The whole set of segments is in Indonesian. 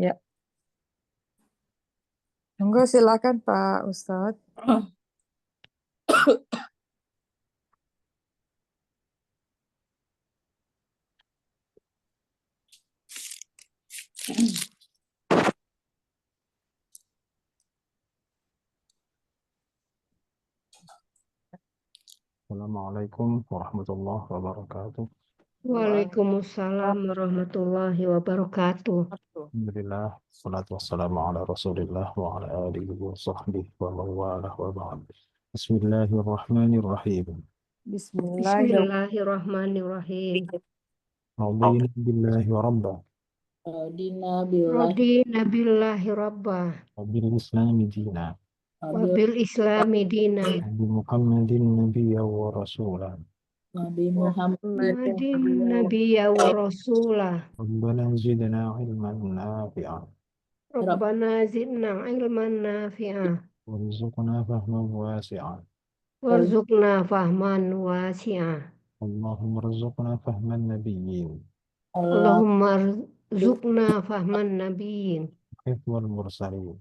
Ya, monggo silakan Pak Ustadz. Assalamualaikum warahmatullahi wabarakatuh. Waalaikumsalam warahmatullahi wabarakatuh. Alhamdulillah, salatu wassalamu ala rasulillah wa ala alihi wa sahbihi wa mawalah wa ba'd. Bismillahirrahmanirrahim. Bismillahirrahmanirrahim. Radiina billahi rabba Radina billahi rabbah wa bil islami dina wa bil islami dina wa bi Muhammadin nabiyya wa rasula. Muhammadin nabiyya wa rasulah. Rabbana zidna ilman nafi'a Rabbana zidna ilman nafi'ah warzuqna fahman wasi'a. warzuqna fahman wasi'ah. Allahumma rzuqna fahman nabiyyin Allahumma rzuqna fahman nabiyyin hifdzal mursalin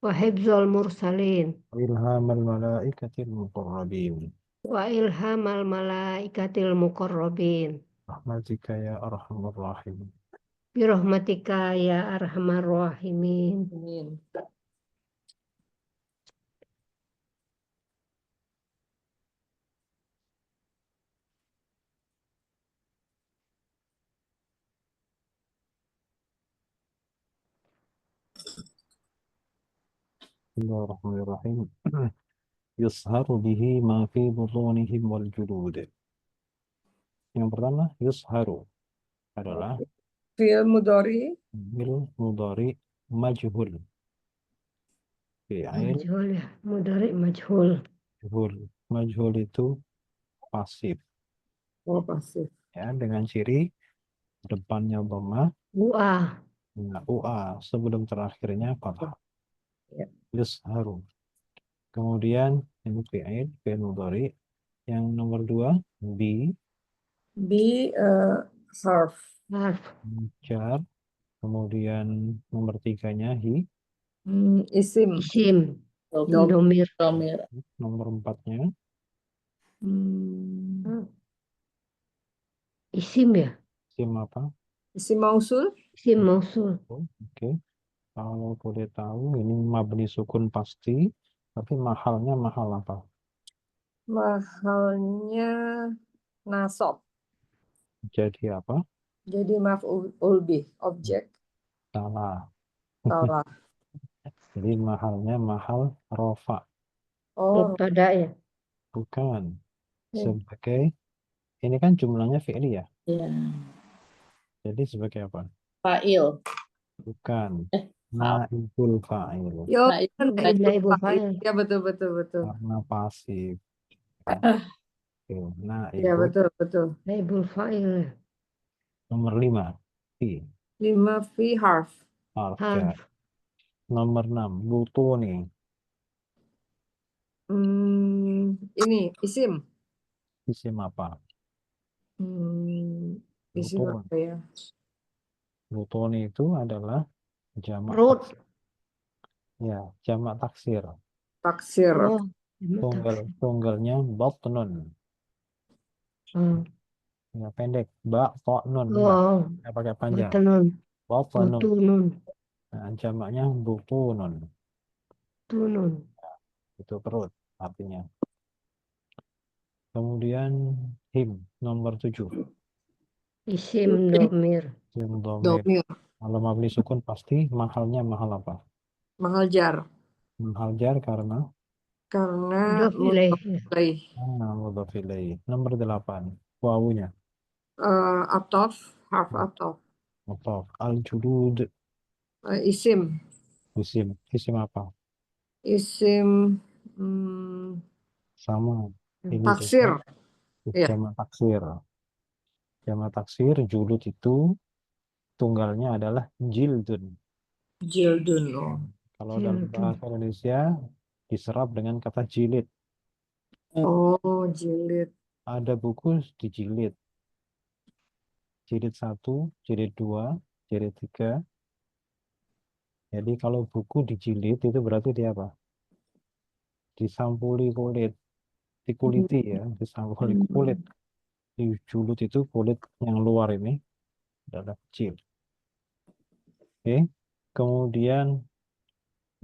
wa hifzal mursalin wa ilhamal malaikatil muqarrabin. wa ilhamal malaikatil muqarrabin. Rahmatika ya arhamar rahimin. Birahmatika ya arhamar rahimin. Bismillahirrahmanirrahim. Yusharu bihi ma fi butunihim wal julud. Yang pertama, yusharu adalah Fi'il mudhari fi'il mudhari majhul. Fi'il Majhul ya, mudhari majhul. majhul. Majhul itu pasif, pasif. ya, dengan ciri depannya dhamma, U'a. UA sebelum terakhirnya fathah. Ya. Yusharu. Kemudian ini fi'il mudhari. Yang nomor 2, bi Harf. Harf. jar. Kemudian nomor 3-nya hi. Isim. Isim. Domir. Nomor 4-nya Isim ya. isim apa? Isim mausul. Isim mausul. Oke. Kalau boleh tahu ini mabni sukun pasti, tapi mahalnya mahal apa? Mahalnya nasab. Jadi apa? Jadi maf'ul bih, objek. Salah. Salah. Jadi mahalnya mahal rofa. Oh, Pada ya. Bukan. Sebagai, ini kan jumlahnya fi'li ya? Jadi sebagai apa? Fa'il. Bukan. Naibul fa'il. yo, Naibul fa'il. Ya betul. Karena pasif. Oke. Ya Naibul. betul. Naibul fa'il. Nomor 5. Fi. 5 fi harf. Harf. Harf. Nomor 6. Butuni. Ini isim. Isim apa? Isim Butun. apa ya? Butuni itu adalah jamak Perut. ya, jamak taksir. Taksir. Oh, Tunggalnya batnun. Ya, pendek. Ba, to, nun. Oh, Ya, pakai panjang. batanun. Batnun. Butunun. Nah, jamaknya butunun. Tunun. Itu perut artinya. Kemudian him nomor 7. Isim domir. Isim dhamir. Domir. Kalau mabni sukun pasti mahalnya mahal apa? Mahal jar. Mahal jar karena Mudhof ilaih. mudhof ilaih. Nomor 8. Wawunya. Atof, harf atof. Atau al-julud. Isim. Isim apa? Isim Sama. Ini taksir. juga jamak taksir. Jamak taksir julud itu tunggalnya adalah jildun. Jildun. Kalau dalam bahasa Indonesia diserap dengan kata jilid. Oh, jilid. Ada buku dijilid. jilid 1, jilid 2, jilid 3. Jadi kalau buku dijilid itu berarti dia apa? Disampuli kulit, dikuliti ya, disampuli kulit. Dijulud itu kulit yang luar ini adalah kecil. Oke. Kemudian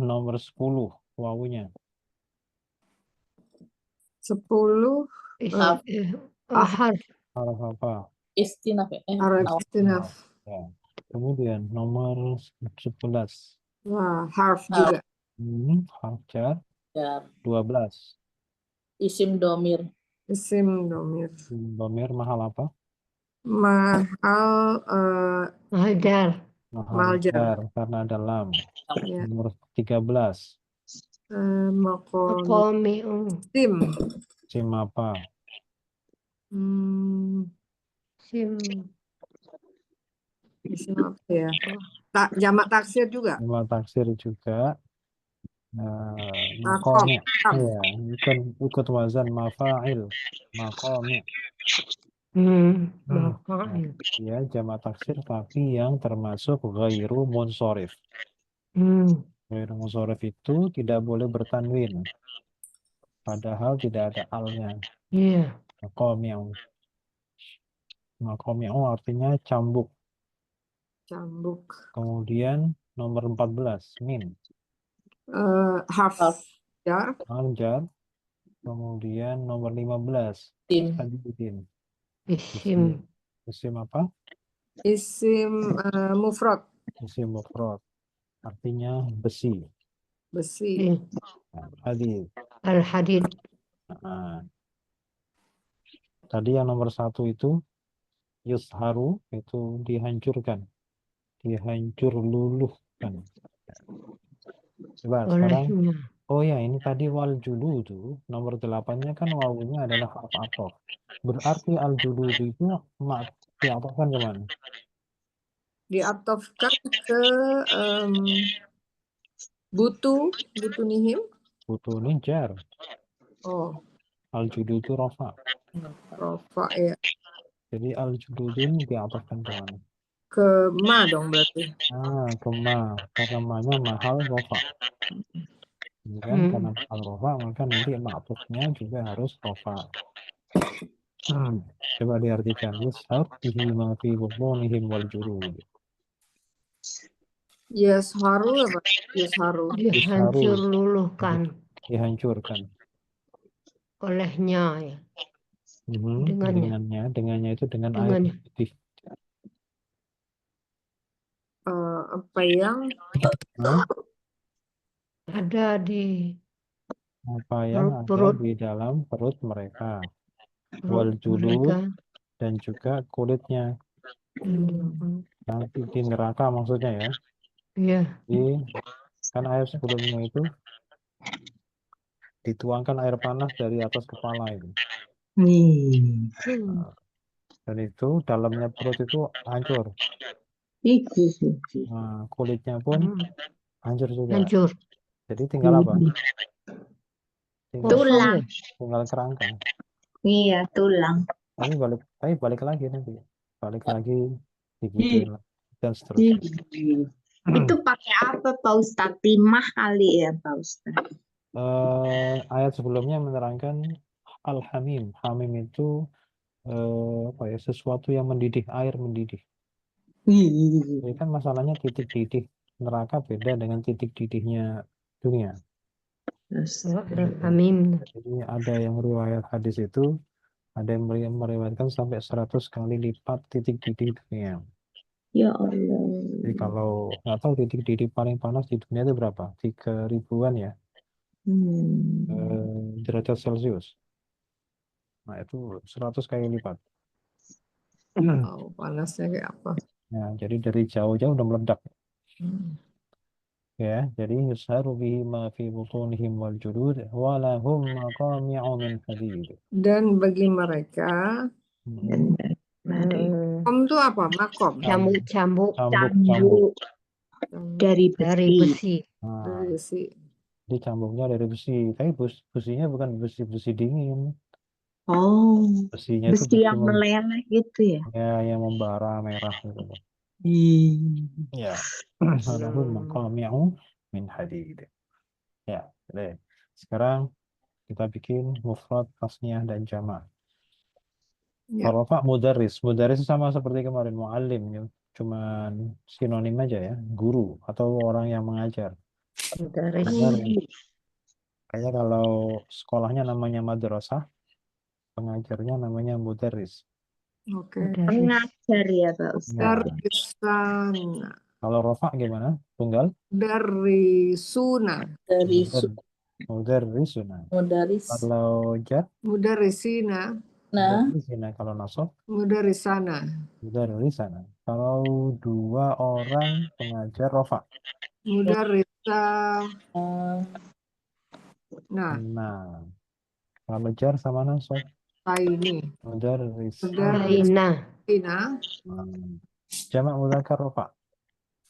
nomor 10 wawunya. 10 Harf. Harf apa? Istinaf ya. harf Nawaf. istinaf. Ya. Kemudian nomor 11. Wah, harf juga. Harf jar Jar. 12. Isim domir. Isim domir. Domir mahal apa? Mahal Mahajar. Mahal Mahal jar. jar karena ada lam. Ya. Nomor 13. Makom Makomi'u. sim. Sim apa? Sim. Isim apa ya? Jamak taksir juga. Nama taksir juga. Makom. Makomi'. Ya, ikut wazan mafa'il. Makomi'. Mafa'il. Ya, jamak taksir tapi yang termasuk ghairu munsorif. Ghairu munsorif itu tidak boleh bertanwin. Padahal tidak ada alnya. Iya. Makomi'u. Makomi'u artinya cambuk. Cambuk. Kemudian nomor 14, min. Harf jar. Jar. Kemudian nomor 15, Tim. Tajudin. Isim. Isim apa? Isim mufrad. Isim mufrad. Artinya besi. Besi. Hadid. Al-hadid. Nah, tadi yang nomor 1 itu yusharu, itu dihancurkan. Dihancur luluhkan. Coba sekarang. Olehnya. Oh ya, ini tadi wal juludu, nomor 8-nya kan wawunya adalah harf athof. Berarti al juludu itu diatofkan kemana? Diatofkan ke butu nihim. Butuh ini jar. Oh, Al juludu rofa. rofa ya. Jadi al juludu ini diatofkan kemana? Ke ma dong berarti. Ke ma. Karena ma-nya mahal rofa. Kan? Karena mahal rofa, maka nanti ma'tufnya juga harus rofa. Coba diartikan. Yashar bihi ma fi butunihim wal julud. Yes, haru apa? Yes, haru. Dihancur luluhkan Dihancurkan. olehnya ya. Dengannya itu dengan air putih. Apa yang ada di apa yang ada perut di dalam perut mereka. perut Wal julud mereka. dan juga kulitnya. Nanti di neraka maksudnya ya. Iya. Jadi kan air sebelumnya itu dituangkan air panas dari atas kepala itu. Dan itu dalamnya perut itu hancur. Nah, kulitnya pun hancur juga. Hancur. Jadi tinggal apa? Tulang. Tinggal kerangka. Iya, tulang. Tapi balik lagi nanti. Balik lagi digituin dan seterusnya. Itu pakai apa Pak Ustadz? Timah kali ya Pak Ustadz? Ayat sebelumnya menerangkan al-hamim. Hamim itu sesuatu yang mendidih, air mendidih. Jadi kan masalahnya titik didih neraka beda dengan titik didihnya dunia. Amin. Jadi ada yang riwayat hadis itu, ada yang meriwayatkan sampai 100 kali lipat titik didih dunia. Ya Allah. Jadi kalau nggak tahu titik didih paling panas di dunia itu berapa? 3000-an ya. Derajat Celcius. Nah itu 100 kali lipat. Panasnya kayak apa? Nah, jadi dari jauh-jauh udah meledak. Ya, jadi yusharu bihi ma fi butunihim wal julud wa lahum maqami'u min hadid. Dan bagi mereka makom itu apa? Makom. Cambuk Dari besi. Nah, Besi. jadi cambuknya dari besi, tapi besinya bukan besi dingin. Oh, Besinya itu besi besi yang meleleh gitu ya? ya, yang membara merah gitu loh. Ya. Lahum maqami'u min hadid. Ya, boleh. Sekarang kita bikin mufrad, tasniyah, dan jamak. Ya. Kalau Pak mudaris, mudaris sama seperti kemarin muallim, ya. Cuman sinonim aja ya, guru atau orang yang mengajar. Mudaris. Mudaris. Kayak kalau sekolahnya namanya madrasah, pengajarnya namanya mudaris. Oke. Mudaris. Pengajar ya Pak Ustadz. Ya. Darisana. Kalau rofa gimana? Tunggal? Darisuna. Mudarisuna. Mudaris. Kalau jar? Mudarisina. Mudarisina. Kalau nasab? Mudarisana. Mudarisana. Kalau dua orang pengajar rofa. Mudarisa. Eh, Nah, Nah, kalau jar sama nasab? Taini. Mudaris. Aina. Mudarisina. Jamak mudzakkar rofa.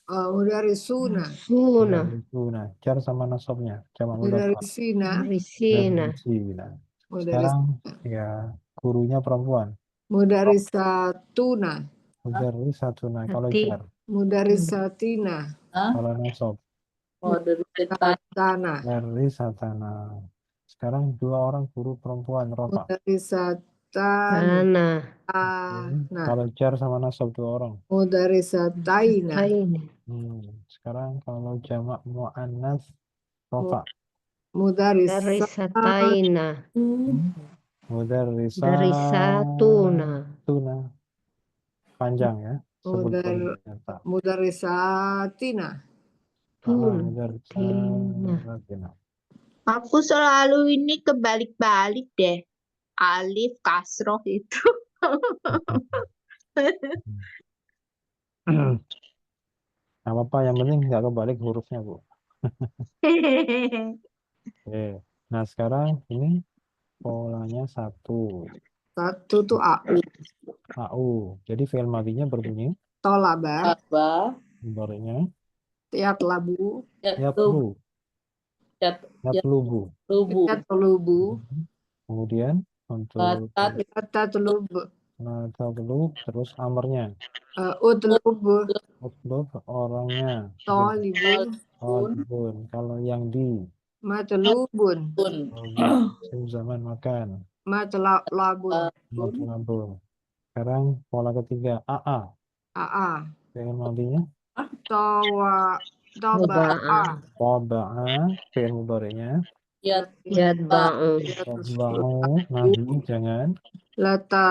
Mudarisuna. Suna. Mudarisuna. Jar sama nasabnya. Jamak mudzakkar. Mudarisina. Mudarisina. Mudarisina. Mudaris. Sekarang ya gurunya perempuan. Mudarisatuna. Mudarisatuna. Kalau Hati. jar. Mudarisatina. Kalau nasab. dari setan. Satana. Mudarisatana. Sekarang dua orang guru perempuan rofa. Mudarisatana. Nah, Kalau jar sama nasab dua orang. mudarisataina. Aina. Sekarang kalau jamak muannas rofa. Darisataina. Mudarisatuna. Darisatuna. Panjang ya. Sebut Mudar- kata. Mudarisatina. Mudarisatuna. Aku selalu ini kebalik-balik deh. Alif, kasroh itu. Nggak apa-apa, yang penting nggak kebalik hurufnya, Bu. Oke. Nah, sekarang ini polanya satu. Satu tuh AU. AU. Jadi fi'il madhinya berbunyi Tolaba. Apa? mudhari'nya Yatlabu. yatlu. Yat- Yatlubu. Tubuh. Yatlubu. Kemudian untuk Batat. Yatatlub. tatlub terus amarnya. Utlubu. Utlub orangnya. Tolibun. Talibun. Kalau yang di Matlubun. Pun. musim zaman makan. Matlabun. Matlabun. Sekarang pola ketiga AA. AA. Fi'il madhinya Tawa. Taba'a. taba'a. Fi'il mudhari'nya Yat. Yatba'u. tatba'u. Nahi jangan. Lata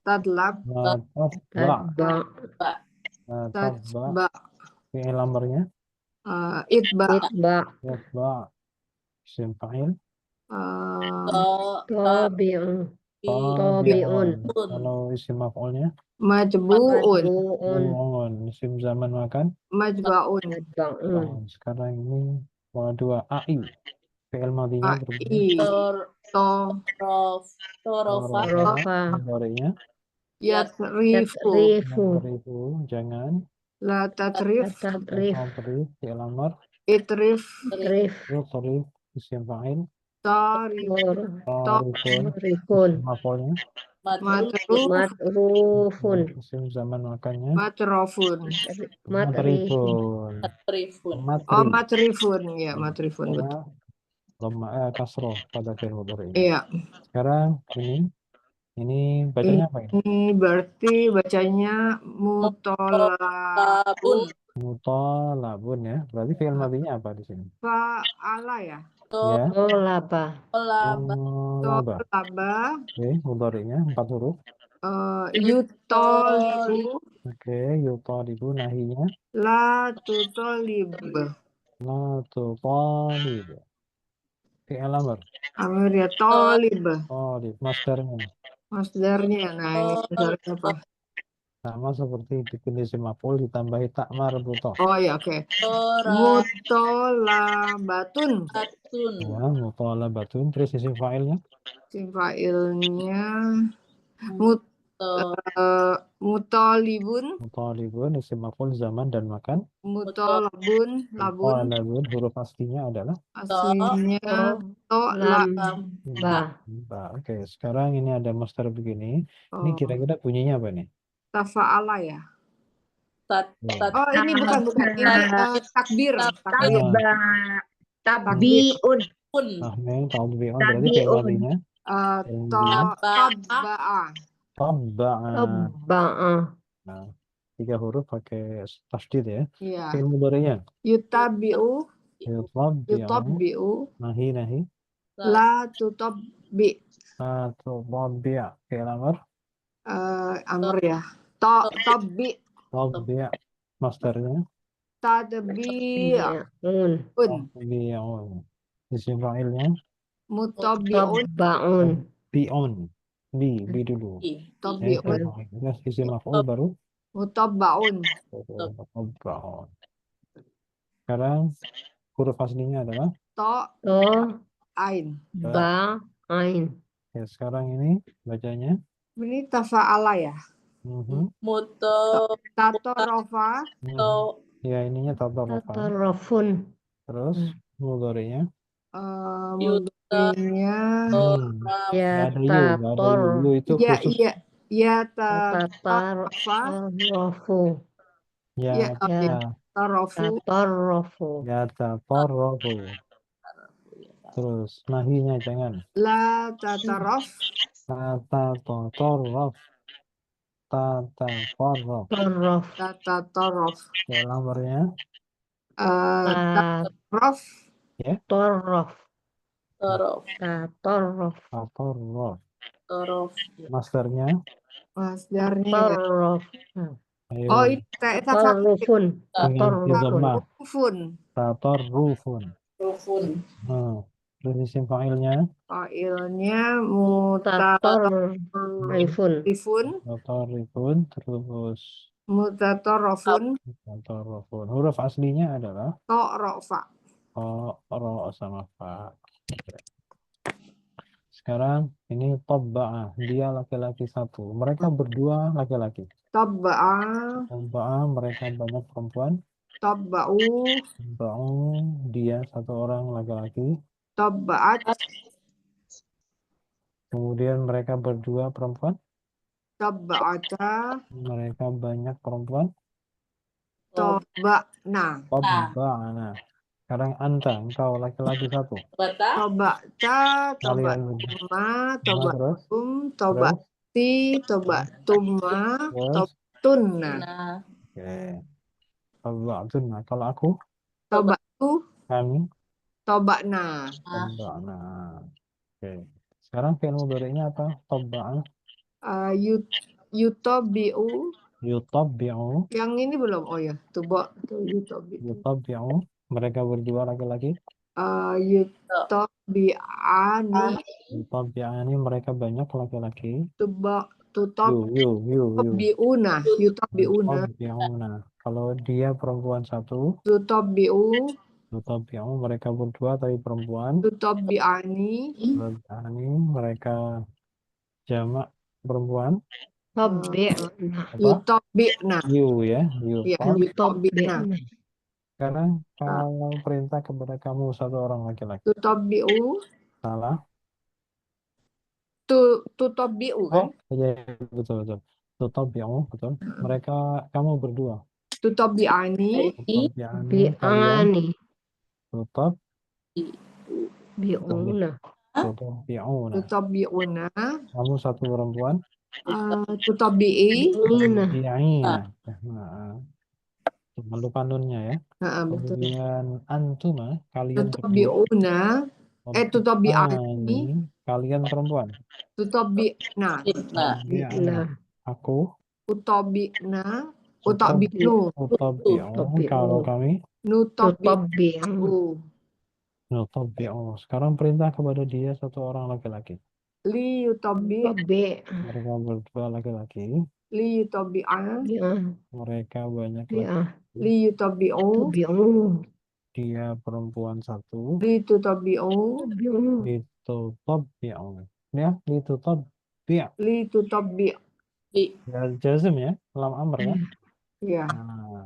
tadlab. La tatba'. Tadba'. La tatba'. Tatba. Fi'il amarnya Itba. Itba'. yatba'. Isim fa'il Tabi'u. tabi'un. Kalau isim maf'ulnya Majbu'un. Bu'un. bu'un. Isim zaman makan. Majba'un. Yatba'un. Sekarang ini pola dua AI. Fi'il madhinya berbunyi Torofa. Rofa. mudhari'nya Yatrifu. Yatrifu. yatrifu. Jangan. La tatrif. Tatrif. Tatrif. Fi'il amar Itrif. Trif. yutrif. Isim fa'il Tarif. tarifun. Rifun. Maf'ulnya Matruf. Matrufun. isim zaman makannya Matrofun. matrifun. Trifun. Oh, Matri. matrifun. Ya, matrifun. Betul. Karena lemah kasroh pada fi'il mudhari. Iya. Sekarang ini bacanya apa ini? Ini berarti bacanya mutolabun. Mutalabun ya. Berarti fi'il madhinya apa di sini? Fa'ala ya. Ya. Tolaba. Tolaba. Tolaba. Oke, mudhari'nya 4 huruf. Yutolibu. Oke, yutalibu nahinya La tutolib. la tutalib. Fi'il amr. Amir ya tolib. Talib. Masdarnya Masdarnya. Nah, ini masdarnya apa? sama seperti bikin isim maf'ul ditambahi tak marbutoh. Oh ya, oke. Mutolabatun. Ya, mutalabatun. Terus isim fa'ilnya Isim fa'ilnya Mutalibun, Mutalibun isim maf'ul zaman dan makan. mutalabun, labun. Mutalabun huruf aslinya adalah Aslinya To, to, la. lam, ba. Oke, sekarang ini ada master begini. Ini Oh, kira-kira bunyinya apa nih? tafa'ala ya. tat, Ya. tat, Oh, ini bukan. Ini takbir. Takbir. Tabiun. pun. Tabi'un berarti fi'il Tabiun. madinya. Tabba'a. Tabba'a. Tabba'ah. Nah, 3 huruf pakai tasdid ya. Iya. Fi'il mudhari'nya. Yutabi'u, Yutabbi'u. yutabbi'u, Nahi. la tutabbi. Tutabbi'a. Fi'il amr. Amr ya. Tabbi, Tabbi'a. Masternya. tadbi, Bi'un. Tabbi'un. Isim fa'ilnya. mutabi'un, Tabba'un. Bi'un. Bi dulu. Ya, tabi'un, terus isim maf'ul baru. mutabba'un, Tabba'un. Sekarang huruf aslinya adalah. to, To, ain. ba, ain. Ya, sekarang ini bacanya. Ini tafa'ala ya. Muto, Tatorofa, Ya, ininya tatarrufa. Tatarrafun. Terus mudhari'nya. mudhinya, Ya, Nggak ada yu, nggak ada yu. Yu itu ya, khusus. iya, ya, tatorofa, Tatarrafu. Ya, ya, tatorofu, Tatarrafu. ya tatarrufu. Terus nahinya jangan. la tatarof, Tatarruf. Tatarruf. Tarraf. tatatorof, Fi'il amrnya. tatarrof, Tarraf. torof, Tatarraf. Tatarruf. torof, Masternya. masdarnya ya. Tarraf. Ayo. Oh, ini Tarrufun. Dengan dhammah. tatarrufun, Tatarrufun. rufun, Terus isim fa'ilnya. failnya Tatarrifun. Tatarrifun. Terus mutatarrofun, tatarrufun. Huruf aslinya adalah torofa. ro sama fa. Sekarang ini tabba'ah. Dia laki-laki satu. Mereka berdua laki-laki. Tabba'ah, Tabba'ah mereka banyak perempuan. tabba'u, Tabba'u dia satu orang laki-laki. tabba'at, Kemudian mereka berdua perempuan. tabba'ata, Mereka banyak perempuan. tabba'na, Tabba'ana. Sekarang anta, engkau laki-laki satu. bata, tabba'ta, Kalian tabba'tuma, terus tabba'tum, tabba'ti, tabba'tumma, terus. tabba'tunna, nah, Oke. Tabba'tunna. Kalau aku, tabba'tu, kami. tabba'na. Tabba'na. Oke. Sekarang fi'il mudhari'nya apa? Tabba'an. Yutabi'u, Yutabbi'u. yang ini belum, oh ya, yutabi'u. Yutabbi'u. Mereka berdua laki-laki. Yutabi'ani, Yutabbi'ani mereka banyak laki-laki. tutabi'una, Yutabi'una. yutabi'una, Kalau dia perempuan satu, yutabi'u, Yutabi'u mereka berdua tapi perempuan. yutabi'ani, Yutabi'ani mereka jamak perempuan. Tabi'na. Apa? yutabi'na, Yu ya. ya, Tabi'na. Sekarang kalau perintah kepada kamu satu orang laki-laki. Tutabi'u, Salah. tutabi'u kan? Ya, betul. Tutabi'u, betul. Mereka, kamu berdua. Tutabi'ani, Tutabi'ani, kalian. Bi'ani. Tutab. Bi'una. Tutabi'una. tutabi'una, Kamu satu perempuan. tutabi'i, Ina. Bi'ina. Nah, jangan lupa nunnya ya. betul. Kemudian antuma, kalian berdua. Tutabi'una, tutabi'ani, Ani, kalian perempuan. tutabi'na, nah, Bi'na. Aku. utabi'na, utabi'nu, Utabi'u. Kalau kami. nutabi'u, Nutabi'u. Sekarang perintah kepada dia satu orang laki-laki. li yutabi, Tabi'. Mereka berdua laki-laki. li yutabi'a, Mereka banyak laki. Bi'ah. li yutabi'u, Tabi'u. Dia perempuan satu. li tutabi'u, Tabi'u. Litutabi'u. Ya, litutabi'. li tutabi', Bi. Ya, jazm ya, lam amr kan? Iya. Nah,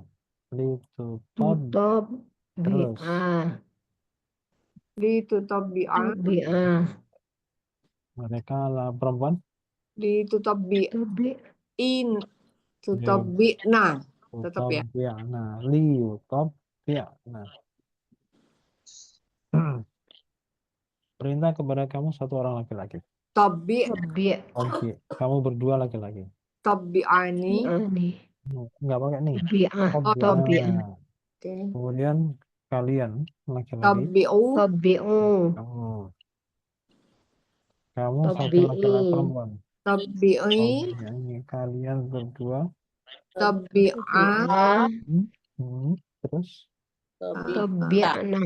litutab terus Mutobbi'ah. Litutabbi'a. Tabi'ah. mereka lah perempuan. Litutabbi'in. Tabi'. Tutabbi'na. Tetap ya. Yutabbi'na, liyutabbi'na. Perintah kepada kamu satu orang laki-laki. Tabbi' Tabi'. Oke, kamu berdua laki-laki. tabbi'ani. Ani. Nggak pakai nih. Tabi'ah. Oh, Tabi'ah. Nah, Oke. kemudian kalian laki-laki, Tabbi'u. Tabi'u. kamu satu Tabi'i. laki-laki perempuan. Tabbi'i. Ya, ini kalian berdua. Tabbi'a. Tabi'ah. Terus Tabi'na.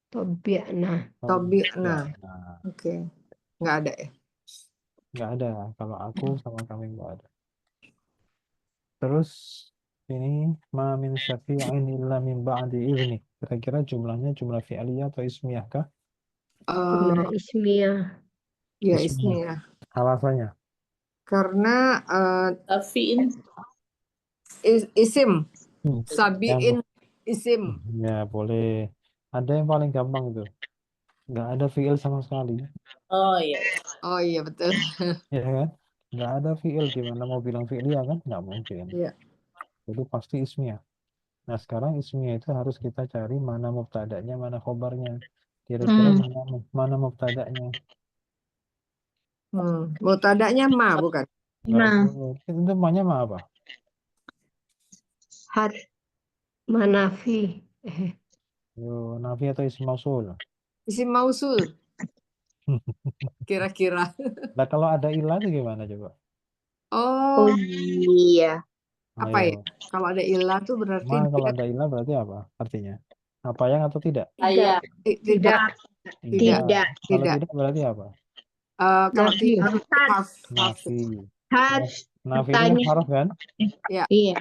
Tabi'na. Tabbi'na. Nah, Oke. Nggak ada ya. nggak ada. Kalau aku sama kami nggak ada. Terus ini ma min syafi'in illa min ba'di izni. Kira-kira jumlahnya jumlah fi'liyah atau ismiyah kah? Jumlah ismiyah. Ya Ismiyah. ismiyah. Alasannya? Karena Tafiin. isim. Yang Sabi'in isim. ya boleh. Ada yang paling gampang itu. Nggak ada fi'il sama sekali. Oh iya. Oh iya betul. Ya kan? Nggak ada fi'il. Gimana mau bilang fi'liyah kan? Nggak mungkin. Iya. Jadi pasti ismiyah. Nah sekarang ismiyah itu harus kita cari mana mubtada'nya, mana khobarnya. Kira-kira mana mubtada'nya? Mubtada'nya ma bukan? Nggak Nah. boleh. Itu namanya ma apa? Manafi. Yo, nafi atau isim mausul? Isim mausul. Kira-kira. Nah kalau ada ilah itu gimana coba? Oh, iya. apa ya? Ayo. Kalau ada ilah tuh berarti Ma kalau dia ada ilah berarti apa artinya? Apa yang atau tidak? Ayah. tidak. Tidak. Kalau Tidak. tidak berarti apa? Kalau Nafi. tidak harf. Nafi. Harf. Nafi itu kan Tanya. harf kan? Iya.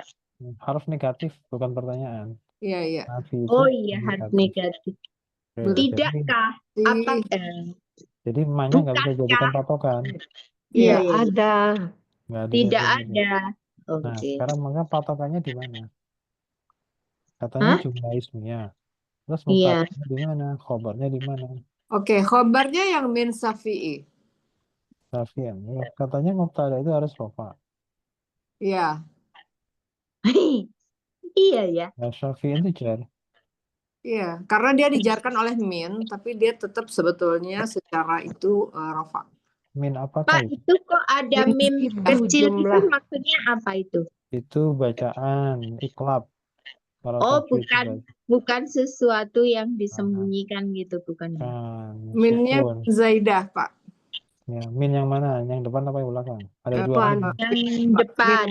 Harf negatif bukan pertanyaan. Iya, iya. Nafi itu Oh iya, harf negatif. Oke, Tidakkah? Apa? Jadi ma-nya nggak bisa jadikan patokan. Iya, Iya. iya. Ada. Nggak ada Tidak definisi. ada. Nah, Oke. sekarang maka patokannya di mana? Katanya Hah? jumlah ismiyah. Terus Iya. mubtada'nya di mana? Khobarnya di mana? Oke, khobarnya yang min safi'i. Safian. Ya, katanya mubtada itu harus rofa. Iya. Iya ya. Nah, Syafi'in itu jar. Iya, karena dia dijarkan oleh min, tapi dia tetap sebetulnya secara itu rofa. Min apa Pak, itu? itu kok ada mim Itu kecil jumlah. itu maksudnya apa itu? Itu bacaan iklab. Kalau Oh, tajwid itu bukan sesuatu yang disembunyikan gitu, bukan ya? bacaan Minnya sukun. zaidah, Pak. Ya, min yang mana? Yang depan apa yang belakang? Ada dua Depan. min. Yang depan.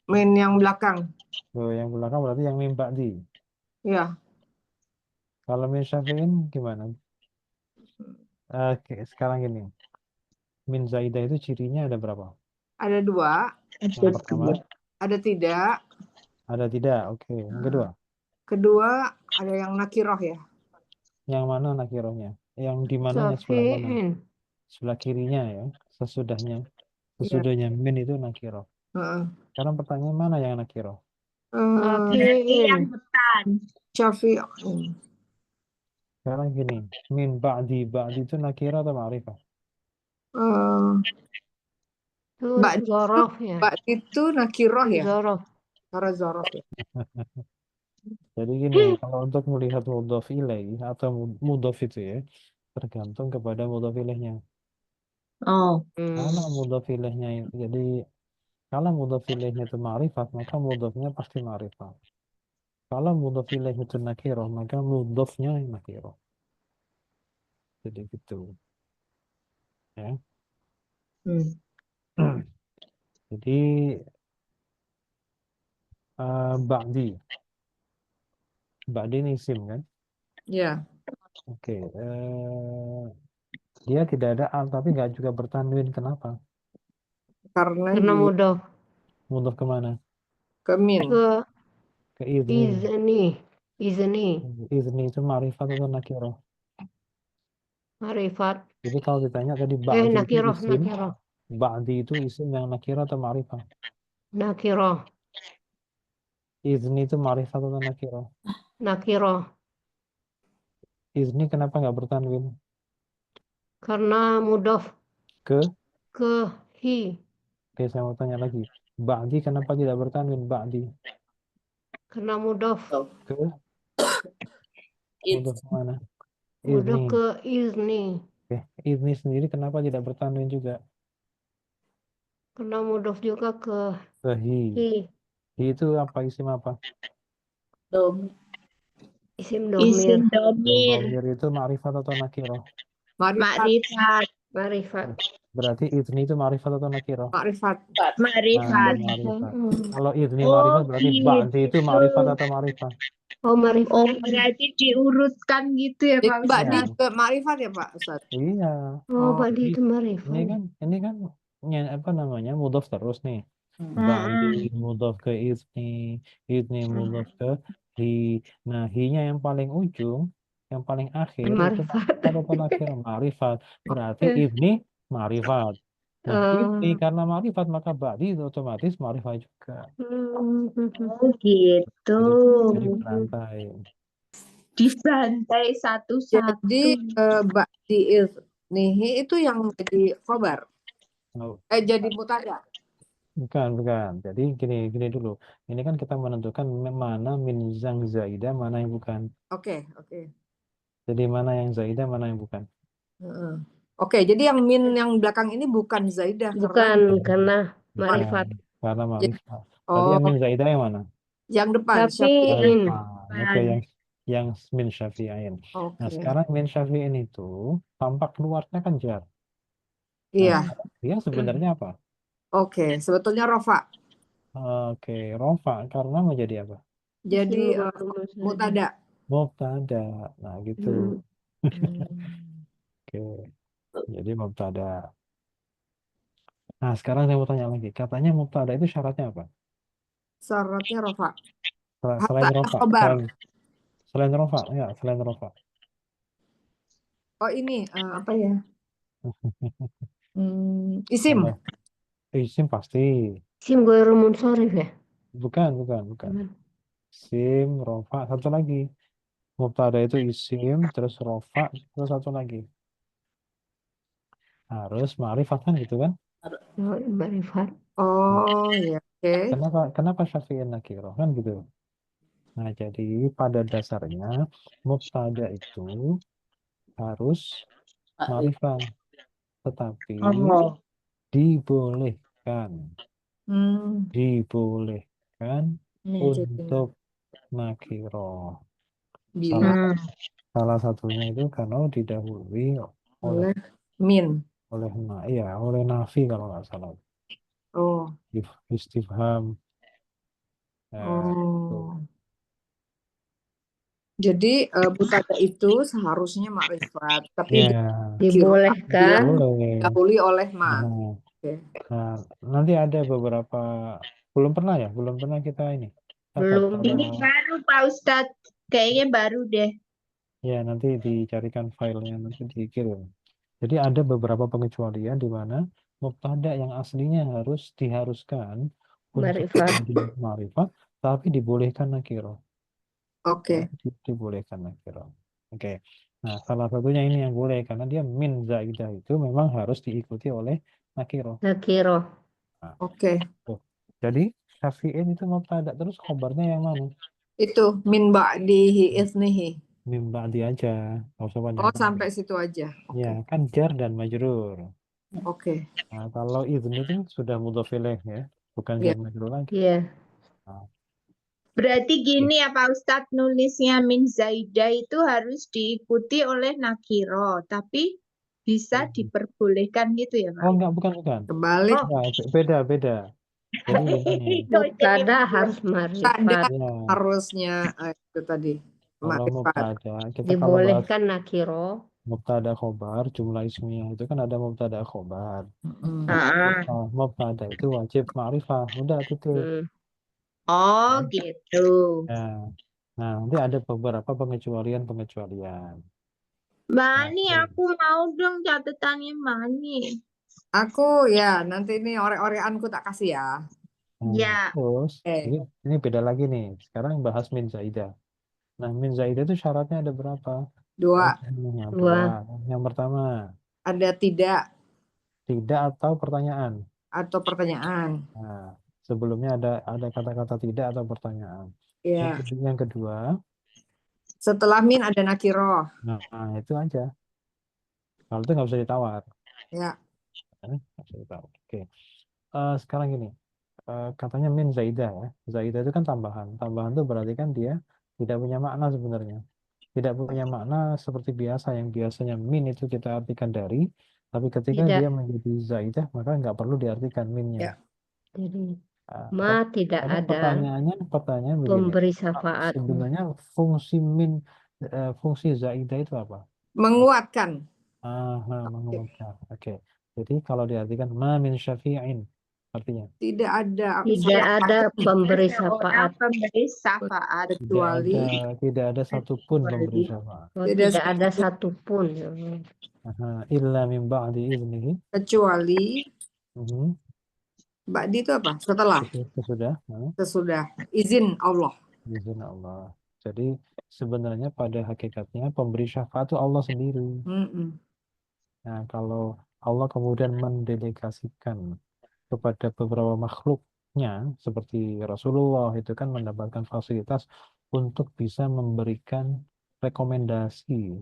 Min yang belakang. Loh, yang belakang berarti yang min ba'di. Iya. Kalau min syafi'in gimana? Sekarang gini. Min zaidah itu cirinya ada berapa? Ada dua. Yang pertama, Ada tidak. ada tidak. Oke. Yang kedua, Kedua, ada yang nakiroh ya. yang mana nakirohnya? Yang di mananya sebelah mana? Safi'in. Sebelah kirinya ya, sesudahnya. Sesudahnya min itu nakiroh. Sekarang pertanyaan mana yang nakiroh? Safi'in. Depan. Syafi'i. Sekarang gini, min ba'di itu nakirah atau ma'rifah? Itu Ba'di zorof ya. Ba'di itu nakiroh ya. Zorof. Karena zorof ya. Jadi gini, kalau untuk melihat mudhof ilaih atau mudhof itu ya, tergantung kepada mudhof ilaihnya. Oh. Kalau mudhof ilaihnya jadi kalau mudhof ilaihnya itu ma'rifat, maka mudhofnya pasti ma'rifat. Kalau mudhof ilaih itu nakirah, maka mudhofnya nakirah. Jadi gitu. Ya. Jadi Ba'di ini isim kan? Iya. Oke. Dia tidak ada al tapi nggak juga bertanwin. Kenapa? Karena mudhof. Mudhof kemana? ke min. Ke izni. Izni. Izni itu ma'rifat atau nakirah? Ma'rifat. Jadi kalau ditanya tadi Ba'di itu Nakiroh. isim. Nakiroh. Ba'di itu isim yang nakirah atau ma'rifah? Nakiroh. Izni itu ma'rifah atau nakirah? Nakiroh. Izni kenapa nggak bertanwin? Karena mudhof Ke? ke hi. Oke, saya mau tanya lagi. Ba'di kenapa tidak bertanwin? Ba'di. Karena mudhof. Ke? It. Udah kemana? Mudhof Izni. ke izni. Oke, izni sendiri kenapa tidak bertanwin juga? Karena mudhof juga ke Ke hi. hi. Hi itu apa? Isim apa? Dom. Isim Isim domir. domir. Domir itu ma'rifat atau nakirah? Ma'rifat. Makrifat. Marifat. Berarti izni itu ma'rifat atau nakirah? Ma'rifat. Nah, Makrifat. ma'rifat. Hmm. Kalau izni Oh, ma'rifat berarti ba'di itu gitu. ma'rifat atau ma'rifah? Oh, marifat. Oh, berarti diurutkan gitu ya, Jadi Pak Mbak Ustadz? di Iya. ke Ma'rifat ya Pak Ustadz? Iya. Oh, Oh, Badi itu Ini marifat. kan apa namanya mudhof terus nih. Ba'di mudhof ke izni mudhof ke hi. Nah, hi-nya yang paling ujung, yang paling akhir itu Marifat. ma'rifat atau nakirah? Ma'rifat. Berarti Eh. izni ma'rifat. Nah, ini Eh. karena ma'rifat maka ba'di itu otomatis ma'rifat juga. Hmm. Oh, gitu. Jadi berantai. Dibantai satu-satu. jadi Ba'di iznihi itu yang jadi khobar. Oh, Jadi mutada. bukan. Jadi gini dulu. Ini kan kita menentukan mana min yang zaidah, mana yang bukan. Oke. Jadi mana yang zaidah, mana yang bukan. Heeh. Oke, jadi yang min yang belakang ini bukan Zaidah karena Bukan karena Bukan, marifat. karena Jadi- ma'rifat. Tadi yang oh min zaidah yang mana? yang depan Tapi Syafi'in. Oke, yang min syafi'in. Nah, Oke. sekarang min syafi'in itu tampak keluarnya kan jar. Iya. Nah, dia sebenarnya apa? Oke, sebetulnya Rofa. Oke, rofa karena menjadi apa? Jadi Isim mutada. Mubtada. Nah, gitu. Oke. Jadi mubtada. Nah, sekarang saya mau tanya lagi. Katanya mubtada itu syaratnya apa? Syaratnya Rofa. Selain rofa. Khobar. Selain rofa. Ya, selain rofa. Oh ini apa ya? Isim. Kalau isim pasti. Isim ghairu munsharif ya? Bukan. Isim, rofa, satu lagi. Mubtada itu isim, terus rofa, terus satu lagi. Harus ma'rifat kan gitu kan? Oh, marifat. Oh ya, oke. Kenapa syafi'in nakirah kan gitu. Nah, jadi pada dasarnya mubtada itu harus ma'rifat, tetapi Oh, dibolehkan Ini jadi untuk nakirah. bila Salah satunya itu kalau didahului oleh oleh min. oleh nafi kalau nggak salah. Oh. Istifham. Oh. Jadi mutada itu seharusnya makrifat, tapi Ya, Dibolehkan. boleh. didahului oleh ma. Nah, Oke. nah, nanti ada beberapa belum pernah kita ini. Belum. ini baru Pak Ustadz. Kayaknya baru deh. Ya, nanti dicarikan filenya, nanti dikirim. Jadi ada beberapa pengecualian di mana mubtada yang aslinya diharuskan untuk Marifat. menjadi ma'rifat, tapi dibolehkan nakirah. Oke. Dibolehkan nakirah. Oke. Nah, salah satunya ini yang boleh karena dia min zaidah itu memang harus diikuti oleh nakirah. Nakiro. Oke. Tuh. Jadi syafi'in itu mubtada terus khobarnya yang mana? Itu min ba'dihi iznihi. Min ba'di aja. Nggak usah banyak. Oh, sampai situ aja. Oke. Ya, kan jar dan majrur. Oke. Nah, kalau izni itu sudah mudhof ilaih ya, bukan Iya. jar majrur lagi. Iya. Berarti gini ya Pak Ustadz, nulisnya min zaidah itu harus diikuti oleh nakiro, tapi bisa diperbolehkan gitu ya Pak? Oh, enggak, bukan. Kebalik. Enggak, beda. Jadi gini. Mubtada harus marifat. Ya, Harusnya itu tadi. kalau Makrifat. mubtada kita kalau bahas Dibolehkan nakiro. mubtada khobar jumlah ismiyah itu kan ada mubtada khobar. Mubtada itu wajib ma'rifah. Udah itu. Oh gitu. Ya. Nah, nanti ada beberapa pengecualian. Mani, aku mau dong catatannya Mani. Aku ya nanti ini ore-oreanku tak kasih ya. Ya, Terus Oke. ini beda lagi nih. Sekarang bahas min zaidah. Nah, min zaidah itu syaratnya ada berapa? 2. Dua. Dua. Yang pertama, Ada tidak tidak atau pertanyaan. atau pertanyaan. Nah, sebelumnya ada kata-kata tidak atau pertanyaan. Ya. Yang kedua, Setelah min ada nakiroh. nah itu aja. Kalau itu nggak bisa ditawar. Ya. Nggak bisa ditawar. Oke. Sekarang gini, katanya min zaidah ya. Zaidah itu kan tambahan. Tambahan itu berarti kan dia tidak punya makna sebenarnya. Tidak punya makna seperti biasa yang biasanya min itu kita artikan dari, tapi ketika Tidak. dia menjadi zaidah maka nggak perlu diartikan minnya. Ya. Jadi Nah, tidak karena ada pertanyaan begini. pemberi syafaat. Sebenarnya fungsi min, fungsi zaidah itu apa? Menguatkan. Menguatkan. Oke. Jadi kalau diartikan ma min syafi'in, artinya Tidak ada Tidak ada pemberi ada orang syafaat. pemberi syafaat. kecuali tidak ada satupun pemberi Kecuali. syafaat. Oh, Tidak tidak ada satupun. Illa min ba'di iznihi. kecuali Mhm. ba'di itu apa? Setelah, Sudah. sesudah izin Allah. Izin Allah. Jadi sebenarnya pada hakikatnya pemberi syafaat itu Allah sendiri. Mm-mm. Nah, kalau Allah kemudian mendelegasikan kepada beberapa makhluknya seperti Rasulullah itu kan mendapatkan fasilitas untuk bisa memberikan rekomendasi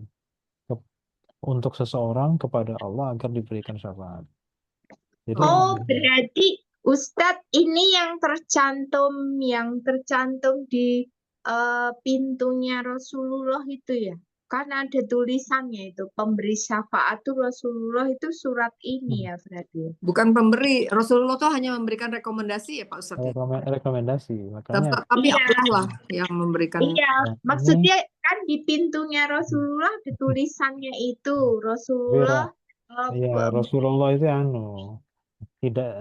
untuk seseorang kepada Allah agar diberikan syafaat. Jadi Oh, berarti Ustadz ini yang tercantum di pintunya Rasulullah itu ya? Kan ada tulisannya itu, pemberi syafaat itu Rasulullah itu surat ini ya berarti. Bukan pemberi, Rasulullah tuh hanya memberikan rekomendasi ya Pak Ustadz. rekomendasi, makanya Tapi Iya. Allah lah yang memberikan. Iya, maksudnya kan di pintunya Rasulullah ada tulisannya itu Rasulullah. ya Rasulullah itu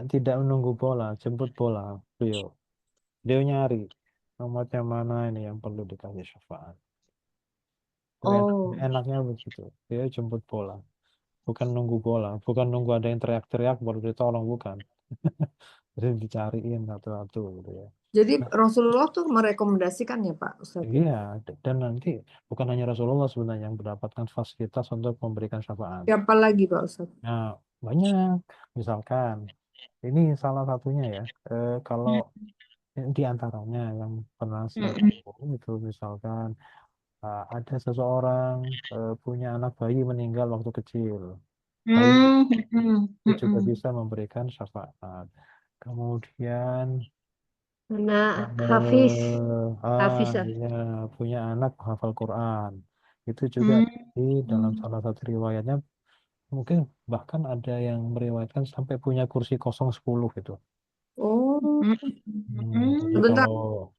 tidak menunggu bola, jemput bola, dia nyari macam mana ini yang perlu dikasih syafaat. Enaknya begitu, dia jemput bola, bukan nunggu bola, bukan nunggu ada yang teriak-teriak baru ditolong, bukan. Jadi dicariin satu-satu gitu ya. Jadi Rasulullah tuh merekomendasikan ya Pak Ustadz. Iya, dan nanti bukan hanya Rasulullah sebenarnya yang mendapatkan fasilitas untuk memberikan syafaat. Siapa lagi Pak Ustadz? Nah, banyak. Misalkan, ini salah satunya ya. Kalau di antaranya yang pernah saya tahu itu misalkan ada seseorang punya anak bayi meninggal waktu kecil. Itu juga bisa memberikan syafaat. Kemudian Hafiz. ya, punya anak hafal Quran. Itu juga di dalam salah satu riwayatnya mungkin bahkan ada yang meriwayatkan sampai punya kursi kosong 10 gitu. Oh, Jadi sebentar. kalau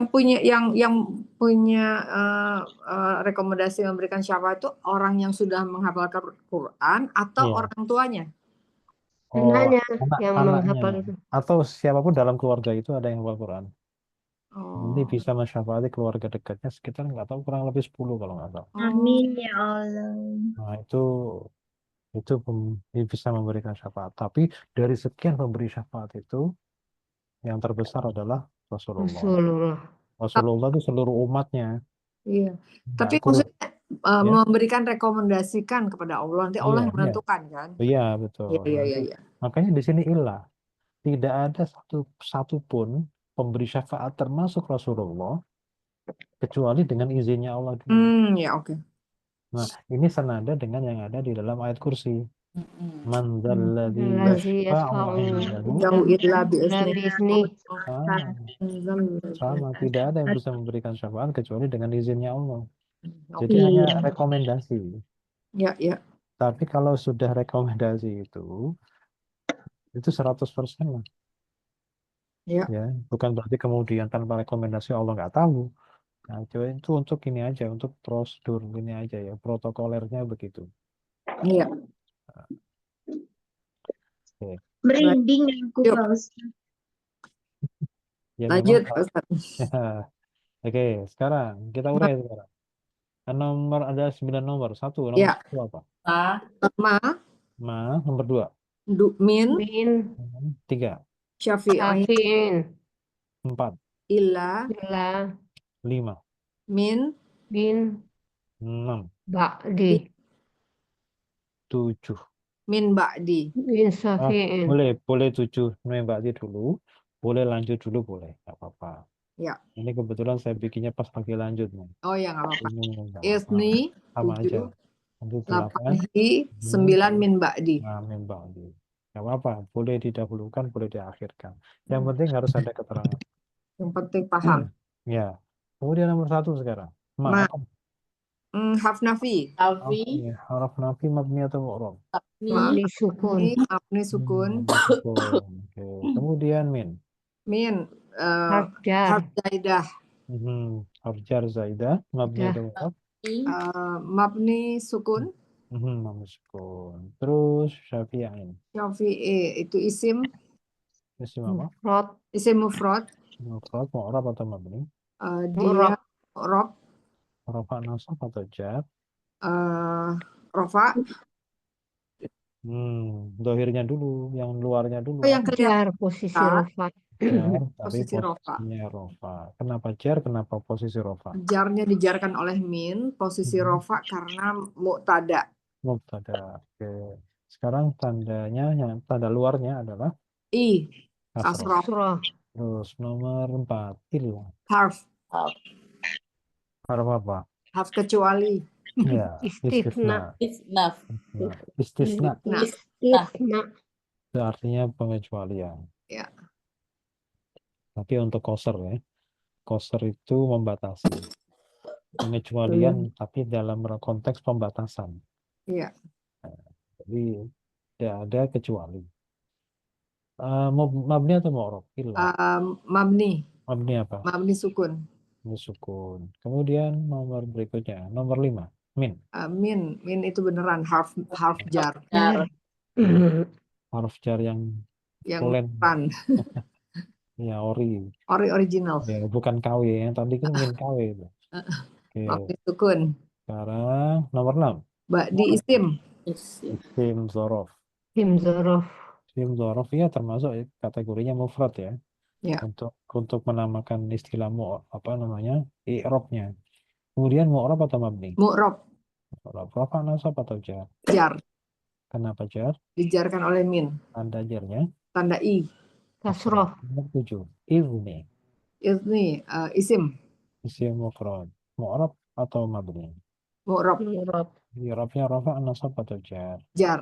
yang punya rekomendasi memberikan syafaat itu orang yang sudah menghafalkan Quran atau orang tuanya? Anaknya yang anaknya menghafal itu. atau siapapun dalam keluarga itu ada yang hafal Quran. Nanti Oh. bisa mensyafaati keluarga dekatnya sekitar nggak tahu kurang lebih 10 kalau nggak tahu. Amin ya Allah. Nah itu bisa memberikan syafaat. Tapi dari sekian pemberi syafaat itu yang terbesar adalah Rasulullah. Rasulullah itu seluruh umatnya. Iya. Nah, Tapi maksudnya memberikan rekomendasikan kepada Allah, nanti Allah yang menentukan kan? Iya betul. Iya. Makanya di sini ilah. Tidak ada satupun pemberi syafaat termasuk Rasulullah kecuali dengan izinnya Allah dulu. Ya oke. Nah, ini senada dengan yang ada di dalam ayat kursi. Man dzalladzi Allazi yashfa'u yashfa'u indahu illa bi'izni. sama, tidak ada yang bisa memberikan syafaat kecuali dengan izinnya Allah. Jadi Oke. hanya rekomendasi. Ya. Tapi kalau sudah rekomendasi itu 100% lah. Ya. Bukan berarti kemudian tanpa rekomendasi Allah nggak tahu. Nah, itu untuk ini aja, untuk prosedur ini aja ya, protokolernya begitu. Iya. Oke. Merinding aku Pak Ustadz. Ya, Lanjut memang. Pak Ustadz. Oke, sekarang kita urai sekarang. Ada 9 nomor. Nomor Ya. 1 apa? Ma. Nomor 2. Min, Min. 3, Syafi'in, Syafi'in. 4, Illa, Ila. 5, Min, Bin. 6, Ba'di. 7. Min Ba'di. Bin Ah, Syafi'in. boleh 7 Mbak dulu, boleh lanjut dulu boleh, nggak apa-apa. Ya. Ini kebetulan saya bikinnya pas lagi lanjut nih. Oh ya nggak apa-apa. Ini nggak apa-apa. Isni, Sama aja. 7, Nanti 8 8, hi, 9 min Ba'di. nah, Mbak. Nggak apa-apa, boleh didahulukan, boleh diakhirkan. Yang penting harus ada keterangan. Yang penting paham. Ya. Kemudian nomor 1 sekarang. Ma. Apa? Hafnafi. Afi, Oke, huruf nafi mabni atau mu'rab? Abni, Mabni sukun. Mabni sukun. Sukun. Oke. Kemudian min. Min. Harf jar. Harf zaidah. Harf jar zaidah mabni Dah. atau mu'rab? Mabni sukun. Mabni sukun. Terus syafi'in. Syafi'i itu isim. Isim apa? Mufrad. Isim mufrad. Mufrad, mu'rab atau mabni? Dia rob. Rafa nasab atau jar? Rofa. Dohirnya dulu, yang luarnya dulu. Oh, yang kelihatan Jar posisi jar. rofa. Jar, tapi Posisi rofa. posisinya rofa. Kenapa jar? Kenapa posisi rofa? Jarnya dijarkan oleh min. Posisi rofa karena mu'tada. Mubtada. Oke. Sekarang tandanya, yang tanda luarnya adalah I. kasroh. Kasroh. Terus nomor 4, il. Harf. Harf apa? Harf kecuali. Ya, Istifna. Isnaf, Istisna. Nah. Istifna. Itu artinya pengecualian. Ya. Tapi untuk koser ya. Koser itu membatasi. Pengecualian tapi dalam konteks pembatasan. Iya. Jadi tidak ada kecuali. Mabni atau mu'rab? Mabni. Mabni apa? Mabni sukun. Mabni sukun. Kemudian nomor berikutnya, nomor 5, min. Min itu beneran harf jar. jar, Huruf jar yang tulen. Yang Ya, ori. original. Ya, bukan KW. Yang tadi kan min KW itu. Oke. Mabni sukun. Sekarang nomor 6. Ba'di isim. isim, Isim dzaraf. Tim zorof. Isim dzaraf ya termasuk kategorinya mufrad ya. Ya. Untuk menamakan istilah apa namanya? I'rabnya. Kemudian mu'rab atau mabni? Mu'rob. Mu'rab. Rafa nasab atau jar? Jar. Kenapa jar? Dijarkan oleh min. Tanda jarnya? Tanda i. Kasroh. Nomor 7. Izni. Ini isim. Isim mufrad. Mu'rab atau mabni? Mu'rob. Murab. I'rabnya rafa nasab atau jar? Jar.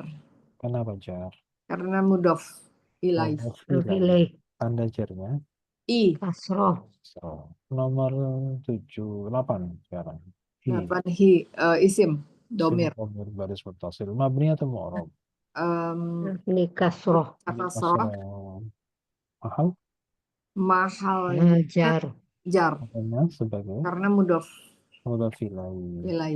Kenapa jar? Karena mudof ilai. Ilai. Tanda jarnya? I. Kasroh. So, nomor 7, 8 sekarang. Dapat isim. Domir. Domir baris muttasil. Mabni atau mu'rab? Ini kasroh. Kasroh. Mahal? Mahalnya Jar. jar. Makanya sebagai Karena mudof mudhaf ilaih. ilai.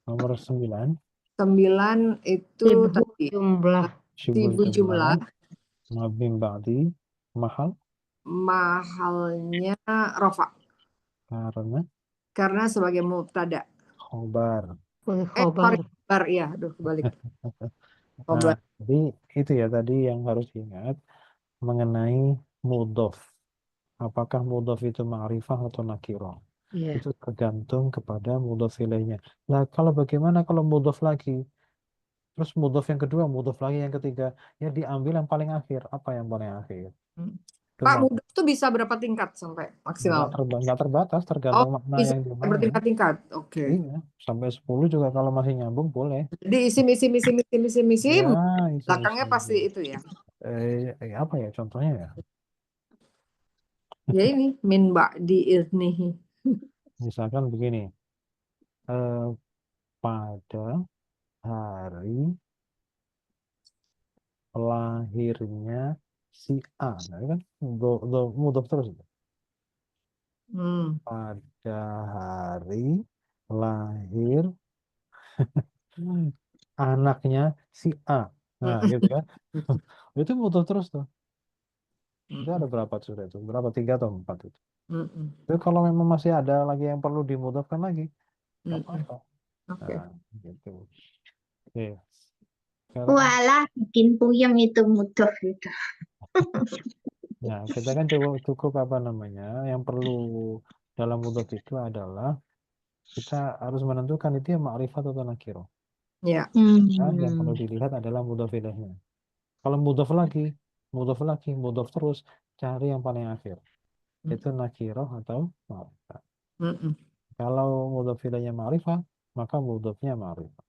Nomor 9. 9 itu Ibu tadi. jumlah. Sibu jumlah. Mabni ba'di. Mahal? Mahalnya rofa. Karena Sebagai mubtada. khobar. Khobar. Khobar ya, aduh kebalik. Nah, jadi itu ya tadi yang harus diingat mengenai mudhaf. Apakah mudhaf itu ma'rifah atau nakirah? Iya. Itu tergantung kepada mudhaf ilaihnya. Nah, bagaimana kalau mudhaf lagi? Terus mudhaf yang kedua, mudhaf lagi yang ketiga, ya diambil yang paling akhir. Apa yang paling akhir? Pak, mudhaf itu bisa berapa tingkat sampai maksimal? Nggak terbatas, tergantung makna bisa yang dimainin. bertingkat-tingkat. Oke. Iya, sampai 10 juga kalau masih nyambung boleh. Jadi isim. Ya, Belakangnya pasti itu ya. apa ya contohnya ya? Ya ini min ba'di iznihi. Misalkan begini. Pada hari lahirnya si A. Nah, kan mudhaf terus. Pada hari lahir anaknya si A. Nah, gitu kan. Itu mudhaf terus tuh. Itu ada berapa sudah itu? Berapa? 3 atau 4 itu? Itu kalau memang masih ada lagi yang perlu dimudhafkan lagi, nggak apa-apa. Oke. Nah, gitu. Oke. sekarang Walah, bikin puyeng itu mudhof itu. ya kita kan cukup apa namanya, yang perlu dalam mudhof itu adalah kita harus menentukan itu yang ma'rifat atau nakiro. Ya. Kan yang perlu dilihat adalah mudhof ilaihnya. Kalau mudhof lagi, mudhof terus, cari yang paling akhir. Itu nakiro atau ma'rifat. Kalau mudhof ilaihnya ma'rifat, maka mudhofnya ma'rifat.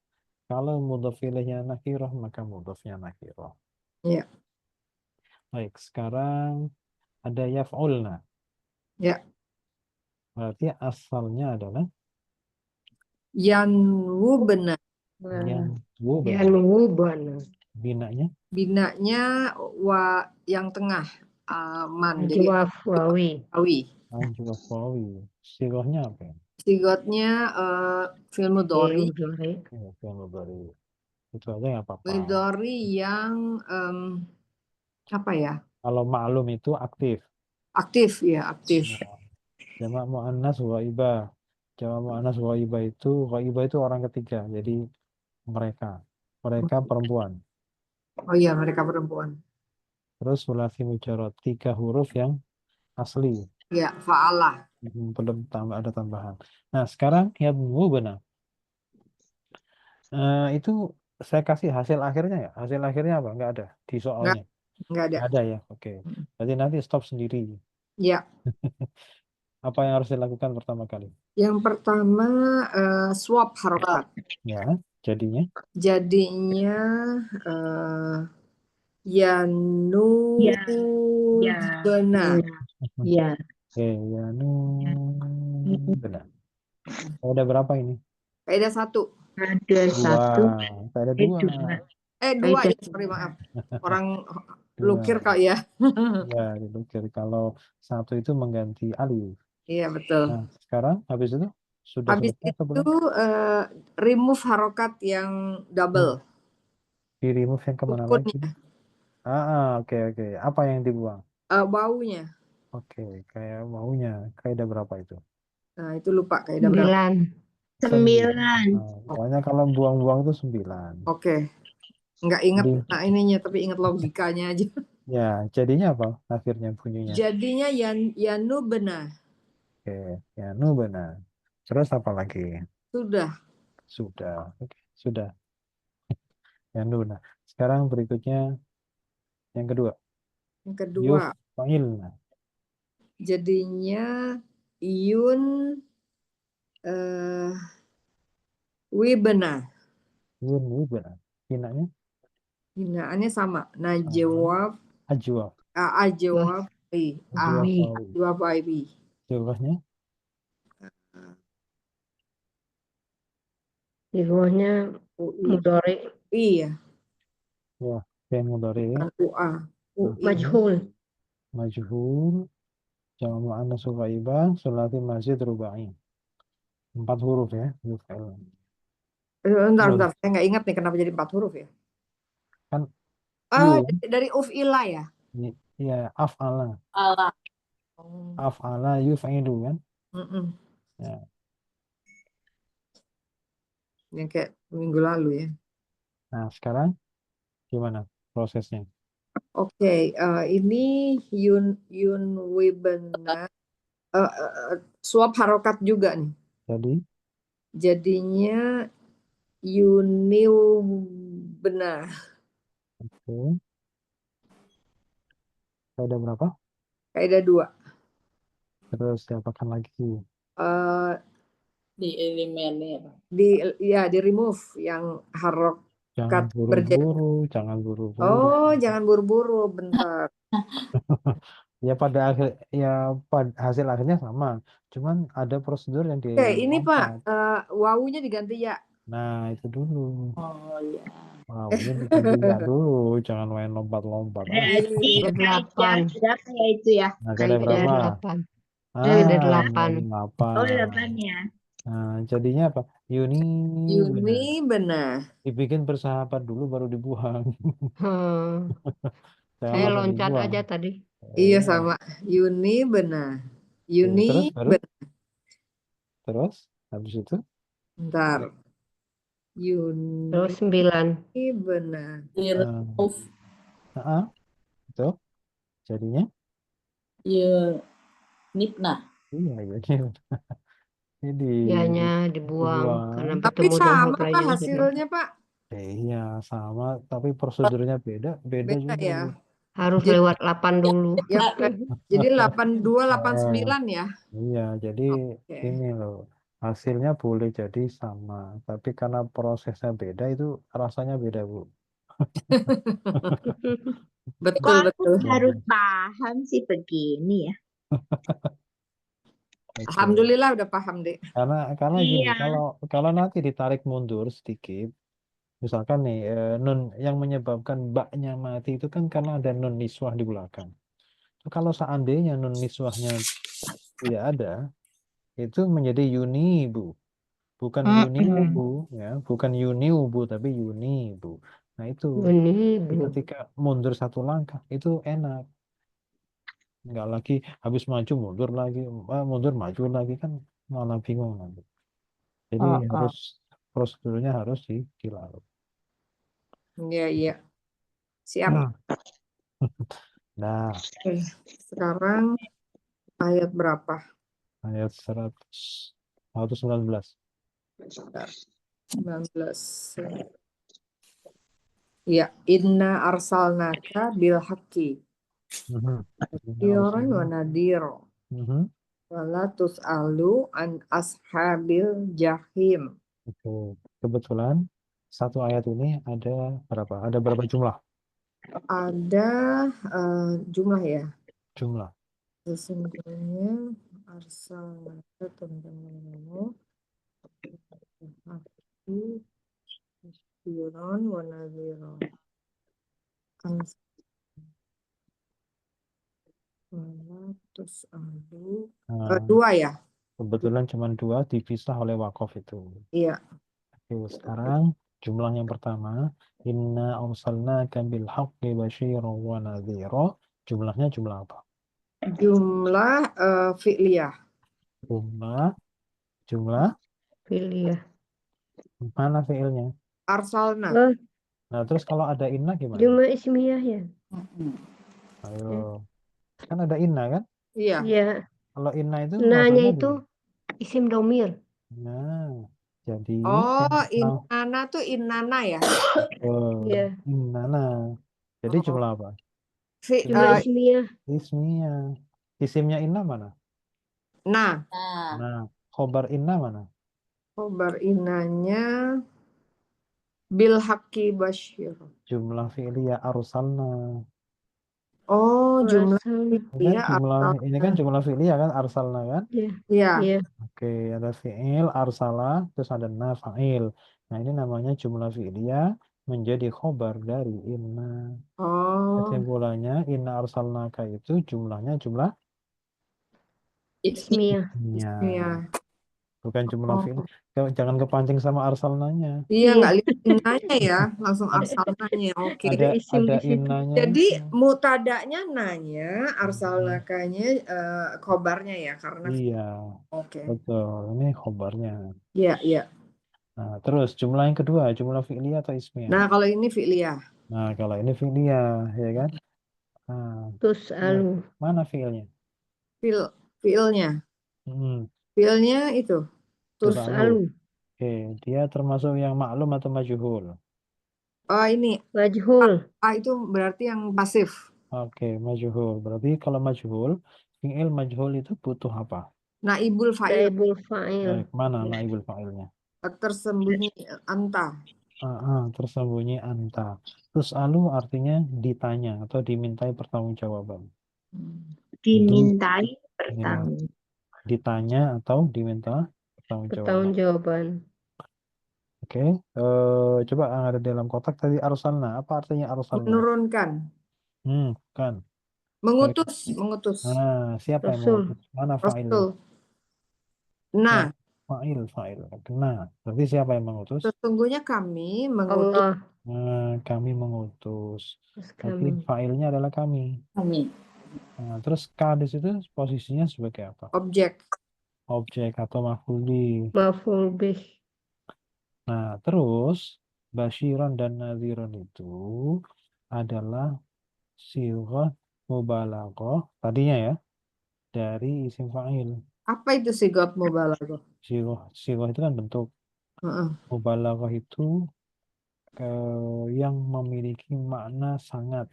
Kalau mudhof ilaihnya nakiro, maka mudhofnya nakiro. Ya. Baik, sekarang ada yaf'ulna. Ya. Berarti asalnya adalah Yanwubna. Yanwubana. binanya Binanya yang tengah. Man. Jadi Ajwaf wawi. awi. Anjuwafawi. Sigohnya apa ya? Sigotnya fil mudhari. Mudhari. Ya, yang mudhari. Itu aja nggak apa-apa. Mudhari yang apa ya? Kalau ma'lum itu aktif. Aktif ya, aktif. Nah, jamak muannas ghaibah. Jamak muannas ghaibah itu orang ketiga. Jadi mereka perempuan. Oh iya, mereka perempuan. Terus sulasi mujarrad, 3 huruf yang asli. Ya, fa'alah. Belum ada tambahan. Nah, sekarang yadmu benar. Itu saya kasih hasil akhirnya ya. Hasil akhirnya apa? Nggak ada di soalnya. Nggak ada. Nggak ada ya. Oke. Berarti nanti stop sendiri. Ya. Apa yang harus dilakukan pertama kali? Yang pertama swap harokat. Ya, jadinya yanu benar. Ya. Oke, ya benar. Ada berapa ini? Kaidah 1. Ada 1. Ada 2. 2 ya, sorry maaf. Orang lukir kak ya. Ya, dilukir. Kalau 1 itu mengganti alif. Iya, betul. Nah, sekarang habis itu sudah Habis selesai atau itu belum? remove harokat yang double. Di remove yang kemana lagi? Oke. Apa yang dibuang? Baunya. Oke, kayak maunya. Kaidah berapa itu? Nah, itu lupa kaidah berapa. 9. Nah, pokoknya kalau buang-buang itu 9. Oke. Nggak ingat ininya, tapi ingat logikanya aja. Ya, jadinya apa akhirnya bunyinya? Jadinya yanu benar. Oke, yanu benar. Terus apa lagi? Sudah. Oke, sudah. Yanu benar. Sekarang berikutnya yang kedua. Yang kedua. Yuf'ilna. Jadinya yun wibena. Yun wibena. Hinanya? Hinaannya sama. Najwab. Ajwaf. Ajwab. Ajwab aibi. Jawabnya? Sigahnya mudhari. Iya. Ya, yang mudhari. Majhul. Majhul. Jamak muannas ghaibah, sulati mazid rubai. 4 huruf ya, yuf'il. Bentar. Saya nggak ingat nih kenapa jadi 4 huruf ya. Kan dari uf'ila ya? Iya, af'ala. Allah. Af'ala yuf'ilu kan? Ya. Yang kayak minggu lalu ya. Nah, sekarang gimana prosesnya? Oke, ini yun wibena swap harokat juga nih. Jadinya yuniu benar. Oke. Kaidah berapa? Kaidah 2. Terus diapakan lagi? Di eliminir. Di remove yang harokat. Jangan buru-buru. Oh, jangan buru-buru, bentar. Ya pada hasil akhirnya sama. Cuman ada prosedur yang Oke, ini Pak, wawunya diganti ya. Nah, itu dulu. Oh iya. Wawunya diganti ya dulu. Jangan main lompat-lompat. Berarti kaidah berapa ya itu ya? Nah, kaidah berapa? 8. 8. Oh, 8 ya. Nah, jadinya apa? Yuni benar. Dibikin bersahabat dulu baru dibuang. Saya loncat aja tadi. Iya sama. Yuni benar. Yuni benar. Terus habis itu? Bentar. Yuni Terus 9. benar. Yunuf. Itu jadinya Yunibna. iya ya. Ini Ya-nya dibuang karena dibuang. Tapi bertemu dengan sama huruf Pak lainnya sudah. hasilnya Pak. Iya sama, tapi prosedurnya beda Beda juga. ya. Harus Jadi, lewat 8 dulu. ya, jadi 82, 89 ya. Iya, jadi Oke. ini loh, hasilnya boleh jadi sama, tapi karena prosesnya beda itu rasanya beda, Bu. Betul, Kok aku betul. baru paham sih begini ya. Oke. Alhamdulillah udah paham, Dek. Karena gini, Iya. kalau nanti ditarik mundur sedikit, misalkan nih nun yang menyebabkan baknya mati itu kan karena ada nun niswah di belakang. Kalau seandainya nun niswahnya tidak ada, itu menjadi yunibu, bukan yuniubu ya, bukan yuniubu tapi yunibu. Nah itu Ini Bu. ketika mundur satu langkah itu enak, nggak lagi habis maju mundur lagi, mundur maju lagi kan malah bingung nanti. Jadi harus prosedurnya harus dilalui. Iya, iya. Siap. Nah, Oke. Sekarang ayat berapa? ayat 119. 19. Ya, inna arsalnaka bil haqqi basyiran wa nadhira wa la tus'alu an ashabil jahim. Oke. Kebetulan satu ayat ini ada berapa? Ada berapa jumlah? Ada jumlah ya. Jumlah. Sesungguhnya arsalnaka teman-teman haqqi basyiran wa nadhira. Nah, Dua ya? kebetulan cuma 2 dipisah oleh wakaf itu. Iya. Oke, sekarang jumlah yang pertama, inna arsalnaka bil haqqi basyiran wa nadhira. Jumlahnya jumlah apa? Jumlah fi'liyah. Jumlah Pilih ya. mana fi'ilnya? Arsalna. Oh, Nah, terus kalau ada inna gimana? cuma ismiyah ya. Ayo. Kan ada inna kan? Iya. Iya. Kalau inna itu Nanya masuknya itu di isim domir. Nah, jadi Oh, innana tuh innana ya? Iya. innana. Jadi Oh. jumlah apa? Cuma ismiyah. Ismiyah. Isimnya inna mana? Nah, Nah, khobar inna mana? khobar innanya bil haqqi basyir. Jumlah fi'liyah arsalna. Oh, jumlah Ini fi'liyah kan ini kan jumlah fi'liyah kan, arsalna kan? Iya. Iya. Oke, ada fi'il, arsala, terus ada fa'il. Nah, ini namanya jumlah fi'liyah menjadi khobar dari inna. Oh, Kesimpulannya, inna arsalnaka itu jumlahnya jumlah Ismiyah. iya. bukan jumlah Oh. fi'il. Jangan kepancing sama arsalnanya. Iya, nggak lihat innanya ya, langsung arsalnanya. Oke. Ada isim di situ. innanya. Jadi mutadanya nanya, arsalnakanya khobarnya ya, karena Iya, oke. betul. Ini khobarnya. Iya, iya. Nah, terus jumlah yang kedua, jumlah fi'liyah atau ismiyah? Nah, kalau ini fi'liyah. Nah, kalau ini fi'liyah, ya kan? Nah, Terus alu. mana fi'ilnya? Fi'ilnya. Fi'ilnya itu. Terus alu. Oke, dia termasuk yang maklum atau majhul? Oh, ini. Majhul. Itu berarti yang pasif. Oke, majhul. Berarti kalau majhul, fi'il majhul itu butuh apa? Naibul fa'il. Naibul fa'il. Mana naibul fa'ilnya? Tersembunyi anta. Tersembunyi anta. Terus alu artinya ditanya atau dimintai pertanggungjawaban. Dimintai pertanggung. Ditanya atau diminta pertanggungjawaban. Pertanggungjawaban. Oke, coba yang ada dalam kotak tadi arsalna. Apa artinya arsalna? Menurunkan. Kan. Mengutus. Nah, siapa yang Rasul. mengutus? Mana fa'ilnya? Rasul. Nah, Fa'il. Nah, berarti siapa yang mengutus? sesungguhnya kami mengutus. Allah. Nah, kami mengutus. Terus Berarti kami. fa'ilnya adalah kami. Nah, terus K di situ posisinya sebagai apa? Objek. Objek atau maf'ul bih. Maf'ul bih. Nah, terus basyiran dan nadhiran itu adalah sighah mubalaghah tadinya ya dari isim fa'il. Apa itu sighat mubalaghah? Sighah itu kan bentuk. Heeh. Mubalaghah itu yang memiliki makna sangat,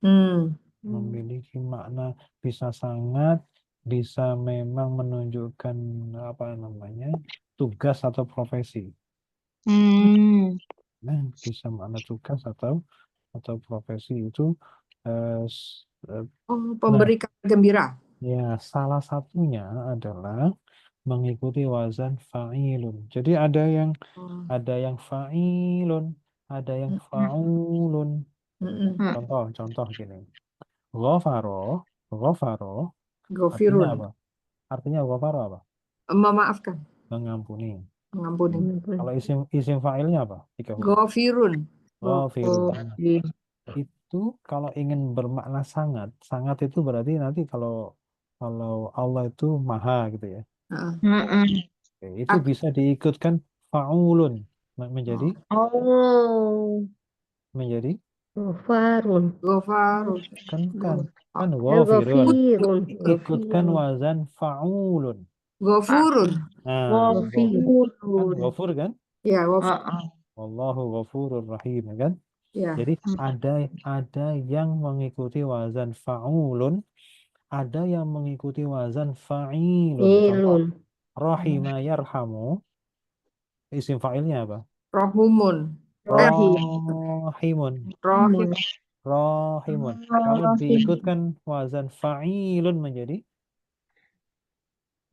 Hmm. memiliki makna bisa sangat, bisa memang menunjukkan apa namanya tugas atau profesi. Hmm. Nah, bisa makna tugas atau profesi itu eh, s- eh, Oh, nah pemberi kabar gembira. ya salah satunya adalah mengikuti wazan fa'ilun. Jadi Oh. ada yang fa'ilun, ada yang Mm-mm. fa'ulun. Mm-mm. Contoh gini. Ghafaro, ghafaro artinya Ghafirun. apa? Artinya ghafaro apa? Memaafkan, Mengampuni. mengampuni. Kalau isim fa'ilnya apa? Ghafirun. Ghafirun. Oh, Nah, iya. itu kalau ingin bermakna sangat, sangat itu berarti nanti kalau Allah itu maha gitu ya. Heeh. Mm-mm. Oke, itu bisa diikutkan fa'ulun menjadi Oh. Ghafarun. Ghafarun. kan Oh. ghafirun. Ghafirun. Ikutkan wazan fa'ulun. Ghafurun. Nah, Ghafir. kan Ghafurun. ghafur kan? Ya, ghafur. Uh-uh. Wallahu ghafurur rahim kan? Ya. Jadi ada yang mengikuti wazan fa'ulun, ada yang mengikuti wazan fa'ilun. Contoh Ilun. rahima yarhamu, isim fa'ilnya apa? Rohumun. Rahim. Rahimun. Rohim. Rahimun. Kalau Rahim. diikutkan wazan fa'ilun menjadi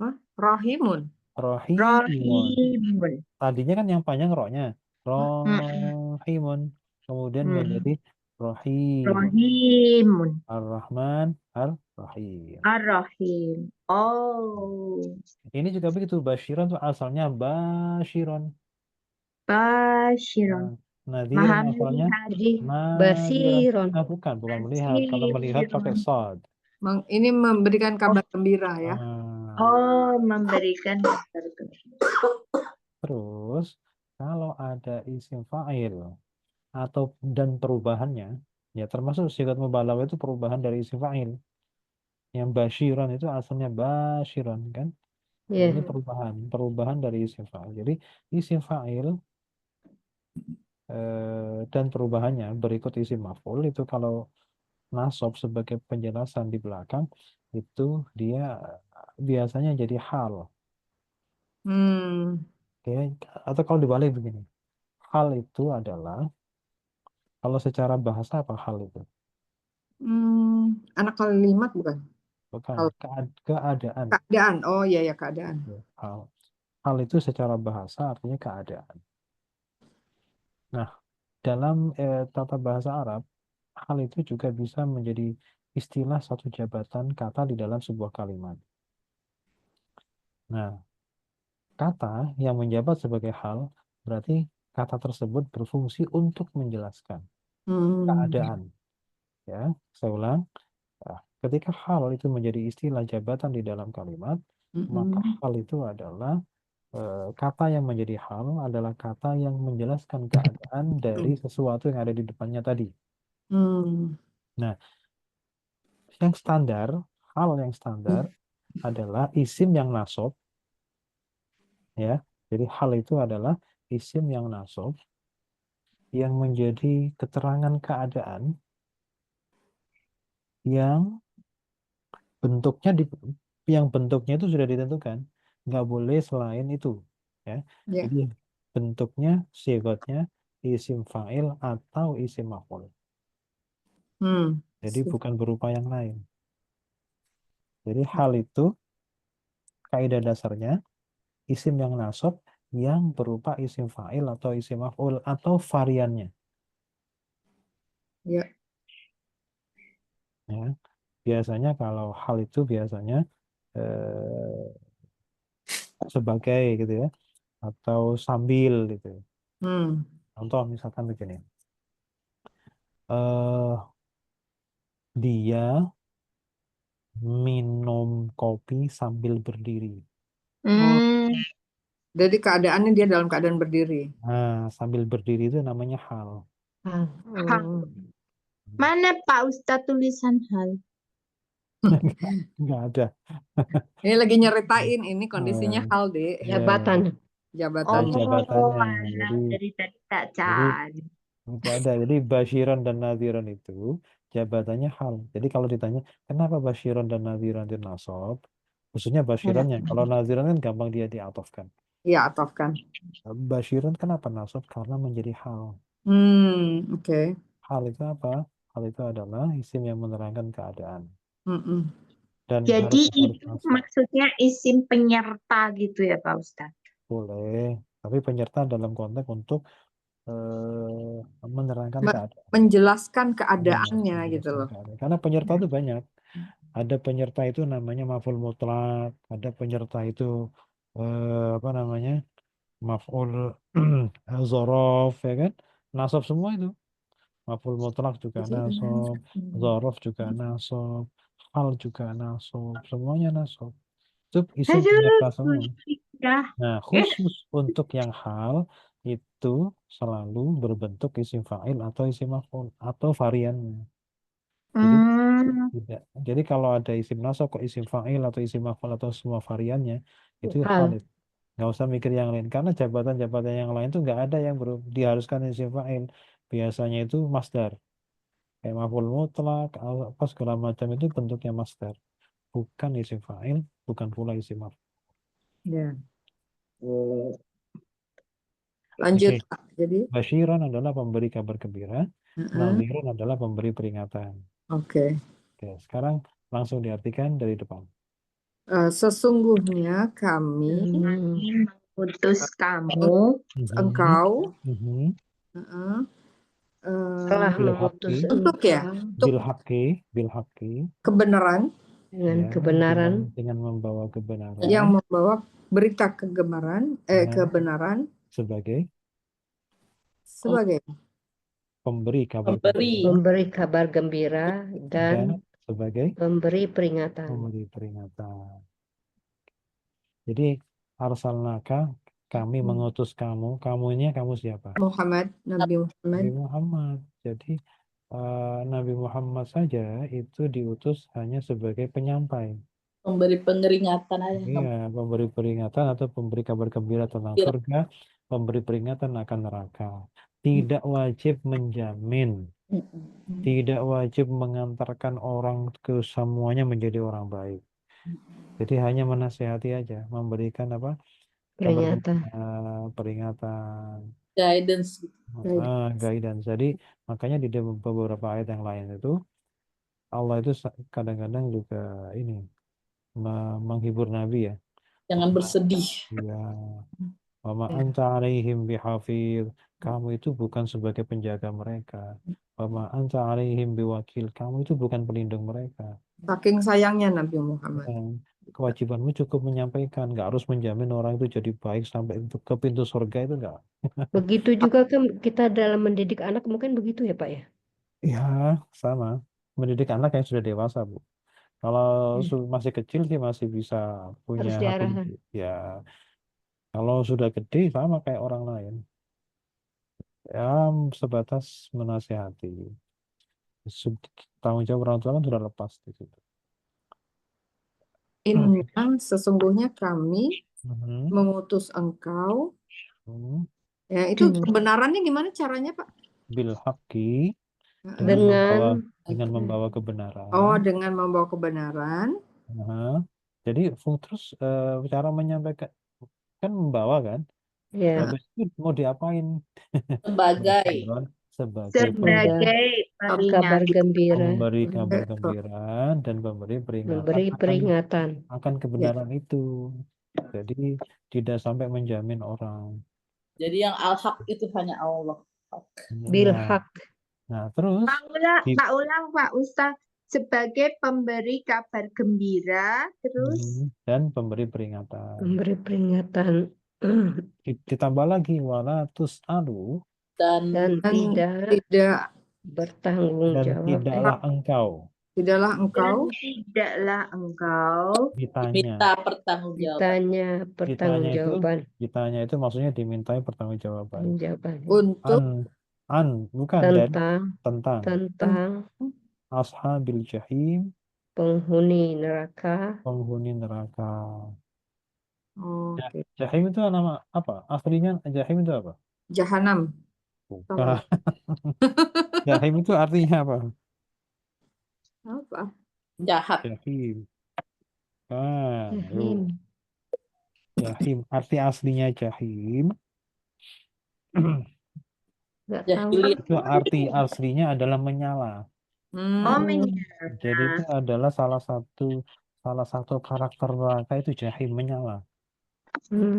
Hah? Rohimun. rahimun. Rahimun. Tadinya kan yang panjang roknya. Mm-mm. Rahimun. Kemudian Mm. menjadi rahimun. Rahimun. Ar-Rahman, Ar-Rahim. Ar-Rahim. Oh. Ini juga begitu. Basyiron tuh asalnya basyiron. Basyiron. Nah, Maha nadhiran asalnya melihat. Jadi nadhiran. basiron. Bukan melihat. Kalau melihat pakai Basyiron. sad. Ini memberikan kabar gembira ya. Oh, memberikan kabar gembira. Terus kalau ada isim fa'il dan perubahannya, ya termasuk sigat mubalaghah itu perubahan dari isim fa'il. Yang basyiron itu asalnya basyiron kan? Nah, Ya. ini perubahan dari isim fa'il. Jadi isim fa'il dan perubahannya berikut isim maf'ul itu kalau nasab sebagai penjelasan di belakang itu dia biasanya jadi hal. Hmm. Oke, atau kalau dibalik begini. Hal itu adalah kalau secara bahasa apa hal itu? Anak kalimat bukan? Bukan Hal. keadaan. Keadaan. Oh iya ya, keadaan. Ya, hal itu secara bahasa artinya keadaan. Nah, dalam tata bahasa Arab, hal itu juga bisa menjadi istilah satu jabatan kata di dalam sebuah kalimat. Nah, kata yang menjabat sebagai hal berarti kata tersebut berfungsi untuk menjelaskan keadaan. Ya, saya ulang. Nah, ketika hal itu menjadi istilah jabatan di dalam kalimat, maka hal itu adalah kata yang menjadi hal adalah kata yang menjelaskan keadaan dari sesuatu yang ada di depannya tadi. Nah, hal yang standar adalah isim yang nasab, ya. Jadi hal itu adalah isim yang nasab yang menjadi keterangan keadaan yang bentuknya itu sudah ditentukan, nggak boleh selain itu, ya. Ya. Jadi bentuknya, sigotnya isim fa'il atau isim maf'ul. Jadi bukan berupa yang lain. Jadi hal itu kaidah dasarnya isim yang nasab yang berupa isim fa'il atau isim maf'ul atau variannya. Ya. Ya. Biasanya kalau hal itu biasanya sebagai gitu ya atau sambil gitu. Contoh misalkan begini. Dia minum kopi sambil berdiri. Jadi keadaannya dia dalam keadaan berdiri. Nah, sambil berdiri itu namanya hal. Hal. Hal. Oh. Mana Pak Ustadz tulisan hal? Nggak ada. Ini lagi nyeritain ini kondisinya Eh, hal deh, iya, Jabatan. jabatannya. jabatannya. Alah, Jadi dari tadi tak jadi cari. nggak ada. Jadi basyiran dan nadhiran itu jabatannya hal. Jadi kalau ditanya kenapa basyiran dan nadhiran itu nasab, khususnya basyirannya. Kalau nadhiran kan gampang dia diatofkan. Iya, atofkan. Basyiran kenapa nasab? Karena menjadi hal. Oke. Hal itu apa? Hal itu adalah isim yang menerangkan keadaan Mm-mm. dan Jadi harus itu nasab. maksudnya isim penyerta gitu ya Pak Ustadz? Boleh, tapi penyerta dalam konteks untuk menerangkan Me- keadaan. Menjelaskan Nah, keadaannya gitu menjelaskan loh. keadaan. Karena penyerta itu banyak. Ada penyerta itu namanya maf'ul mutlak, ada penyerta itu apa namanya? Maf'ul dzaraf, ya kan? Nasab semua itu. Maf'ul mutlak juga nasab, dzaraf juga nasab, hal juga nasab, semuanya nasab. Itu isim penyerta semua. Ya. Nah, khusus untuk yang hal itu selalu berbentuk isim fa'il atau isim maf'ul atau variannya. Jadi tidak. Jadi kalau ada isim nasab kok isim fa'il atau isim maf'ul atau semua variannya itu hal. Hal. Nggak usah mikir yang lain karena jabatan-jabatan yang lain tuh nggak ada yang diharuskan isim fa'il. Biasanya itu masdar. Kayak maf'ul mutlak apa segala macam itu bentuknya masdar. Bukan isim fa'il, bukan pula isim maf'ul. Ya. Lanjut, Oke. Pak. Jadi, Basyiran adalah pemberi kabar gembira, nadhirun adalah pemberi peringatan. oke. Oke, sekarang langsung diartikan dari depan. Sesungguhnya kami Kami mengutus kamu engkau Mhm. uh-uh, Telah Bil mengutus haqqi, untuk ya, engkau untuk bil haqqi, kebenaran dengan ya, kebenaran dengan membawa kebenaran yang membawa berita Nah. kebenaran sebagai sebagai pemberi kabar Pemberi. gembira memberi kabar gembira dan dan sebagai memberi peringatan. pemberi peringatan. Jadi arsalnaka, kami mengutus kamu. Kamu ini kamu siapa? Nabi Nabi Muhammad. Muhammad. Jadi Nabi Muhammad saja itu diutus hanya sebagai penyampai. Pemberi peringatan aja. Iya, pemberi peringatan atau pemberi kabar gembira tentang Iya. surga, pemberi peringatan akan neraka. Tidak wajib menjamin, tidak wajib mengantarkan orang ke semuanya menjadi orang baik. Jadi hanya menasihati aja, memberikan apa? Kabar Peringatan. gembira, peringatan, Guidance. guidance. Jadi makanya di beberapa ayat yang lain itu Allah itu kadang-kadang juga ini menghibur Nabi ya. Jangan bersedih. Ya. Wa ma anta alaihim bihafir. Kamu itu bukan sebagai penjaga mereka. Wa ma anta alaihim biwakil. Kamu itu bukan pelindung mereka. Saking sayangnya Nabi Muhammad. Kewajibanmu cukup menyampaikan, nggak harus menjamin orang itu jadi baik sampai ke pintu surga itu nggak. Begitu juga kan kita dalam mendidik anak mungkin begitu ya Pak ya? Ya, sama. Mendidik anak yang sudah dewasa, Bu. Kalau masih kecil sih masih bisa punya Harus hak diarahkan. ya. Kalau sudah gede sama kayak orang lain. Ya, sebatas menasihati. Tanggung jawab orang tua kan sudah lepas di situ. Inna sesungguhnya kami Mhm. mengutus engkau. Mhm. Ya, itu kebenarannya gimana caranya, Pak? Bil haqqi, Dengan dengan membawa kebenaran. Oh, dengan membawa kebenaran. Nah, jadi terus cara menyampaikan kan membawa kan, ya habis itu mau diapain? Sebagai. Sebagai kabar gembira, pemberi kabar gembira dan pemberi memberi peringatan. akan kebenaran itu. Jadi tidak sampai menjamin orang. Jadi yang al-haq itu hanya Allah. Bil Nah, haq. nah terus Pak ulang Pak Ustadz sebagai pemberi kabar gembira terus dan pemberi peringatan. Memberi peringatan. Ditambah lagi wala tus'alu Dan Dan tidak tidak bertanggung dan jawab. tidaklah engkau Tidaklah Dan engkau tidaklah engkau Ditanya. Minta pertanggungjawaban. Ditanya pertanggungjawaban. Ditanya itu maksudnya dimintai pertanggungjawaban. Jawaban. untuk Bukan dari Tentang tentang ashabil jahim, penghuni neraka. penghuni neraka. oke. Jahim itu nama apa? Aslinya jahim itu apa? Jahanam. Bukan. Jahim itu artinya apa? Apa? Jahat. Jahim. Jahim. Jahim. Arti aslinya jahim Nggak tahu. Jahiliyah. itu arti aslinya adalah menyala. oh menyala. Jadi itu adalah salah satu karakter neraka itu jahim, menyala.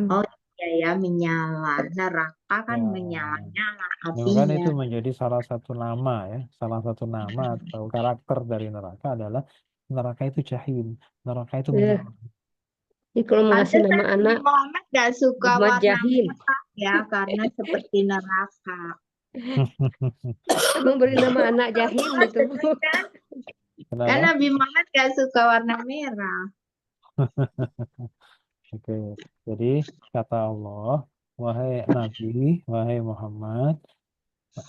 Oh ya menyala. Neraka kan Ya. menyala-nyala Bahkan apinya. itu menjadi salah satu nama ya, salah satu nama atau karakter dari neraka adalah neraka itu jahim, neraka itu Ya. menyala. Jadi kalau mau ngasih nama Pantesan anak, Muhammad gak suka Muhammad warna Jahim. merah ya karena seperti neraka. Emang beri nama anak Jahim itu. Kenapa? Kan Nabi Muhammad gak suka warna merah. Oke, jadi kata Allah, wahai Nabi, wahai Muhammad,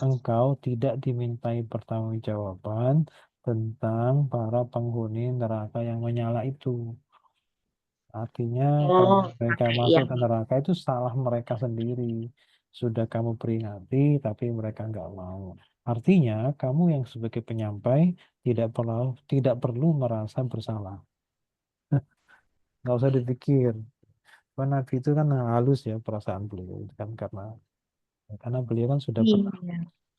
engkau tidak dimintai pertanggungjawaban tentang para penghuni neraka yang menyala itu. Artinya kalau mereka masuk ke neraka itu salah mereka sendiri. Sudah kamu peringati, tapi mereka nggak mau. Artinya kamu yang sebagai penyampai tidak perlu merasa bersalah. Nggak usah dipikir. Karena Nabi itu kan halus ya perasaan beliau kan karena beliau kan sudah pernah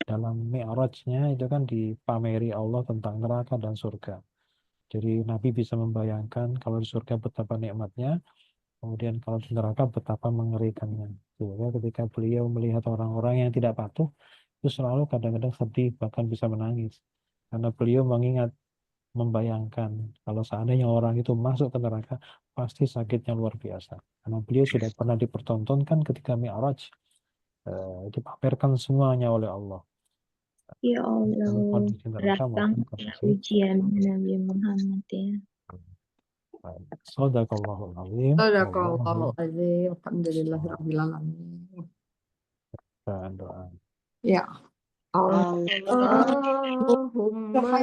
dalam Mi'rajnya itu kan dipameri Allah tentang neraka dan surga. Jadi Nabi bisa membayangkan kalau di surga betapa nikmatnya, kemudian kalau di neraka betapa mengerikannya. Sehingga ketika beliau melihat orang-orang yang tidak patuh, itu selalu kadang-kadang sedih, bahkan bisa menangis. Karena beliau membayangkan kalau seandainya orang itu masuk ke neraka, pasti sakitnya luar biasa. Karena beliau sudah pernah dipertontonkan ketika Mi'raj, dipamerkan semuanya oleh Allah. Ya Allah, Kondisi neraka datang maupun kondisi ujian Nabi Muhammad ya. Shadaqallahul azim. Shadaqallahul azim. Alhamdulillahirabbil alamin. Dan doa. Ya. Allahumma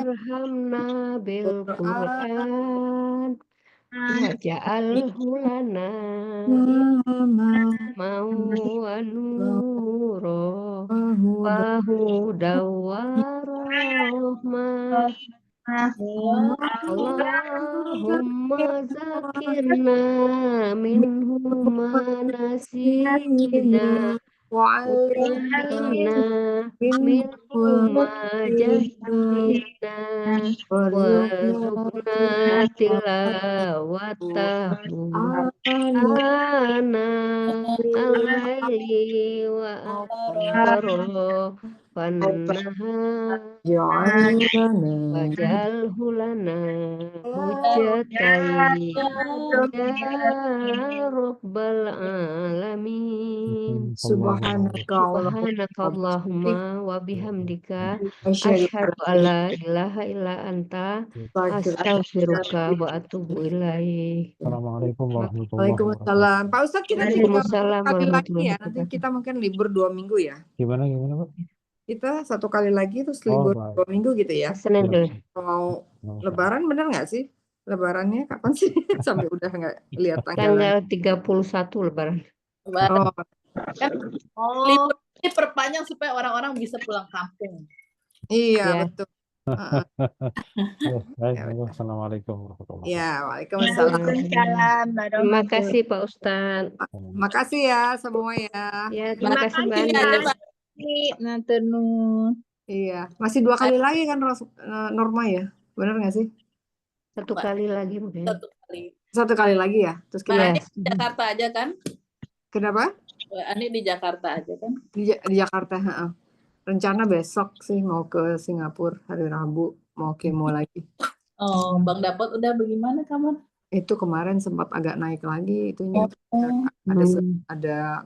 arhamna bil Qur'an waj'alhu lana mau wa nura wa hudaw wa rahmah. Allahumma zakirna minhu ma nasina wa'allimna minhu ma jahilna warzuqna tilawatahu ana al-laili wa akhara fannahar wajalhu lana hujjatai ya rabbal alamin. Subhanakallahumma wa bihamdika asyhadu alla ilaha illa anta astaghfiruka wa atubu ilaik. Assalamualaikum warahmatullahi wabarakatuh. Waalaikumsalam. Pak Ustadz, kita juga Waalaikumsalam kali lagi warahmatullahi ya. Nanti wabarakatuh. kita mungkin libur 2 minggu ya. Gimana Pak? Kita 1 kali lagi terus libur baik. 2 minggu gitu ya. Senin dulu. Mau Lebaran bener nggak sih? Lebarannya kapan sih? Sampai udah nggak lihat tanggalnya. Tanggal 31 Lebaran. Oh, Libur ini perpanjang supaya orang-orang bisa pulang kampung. iya Ya. betul. Baik, assalamualaikum warahmatullahi wabarakatuh. Ya, waalaikumsalam. Waalaikumsalam Terima kasih Pak Ustadz. Makasih ya semua ya. Ya, terima kasih Mbak Ini Ani. aja, Pak. Matur nuwun. Iya, masih 2 kali lagi kan Norma ya? Bener nggak sih? 1 kali lagi mungkin. 1 kali. 1 kali lagi ya. Terus Mbak kita Ani di Jakarta aja kan? kenapa? Mbak Ani di Jakarta aja kan? Di Jakarta, heeh. Rencana besok sih mau ke Singapura hari Rabu, mau kemo lagi. Oh, Bang Dapot udah bagaimana kamu? Itu kemarin sempat agak naik lagi itunya. Ada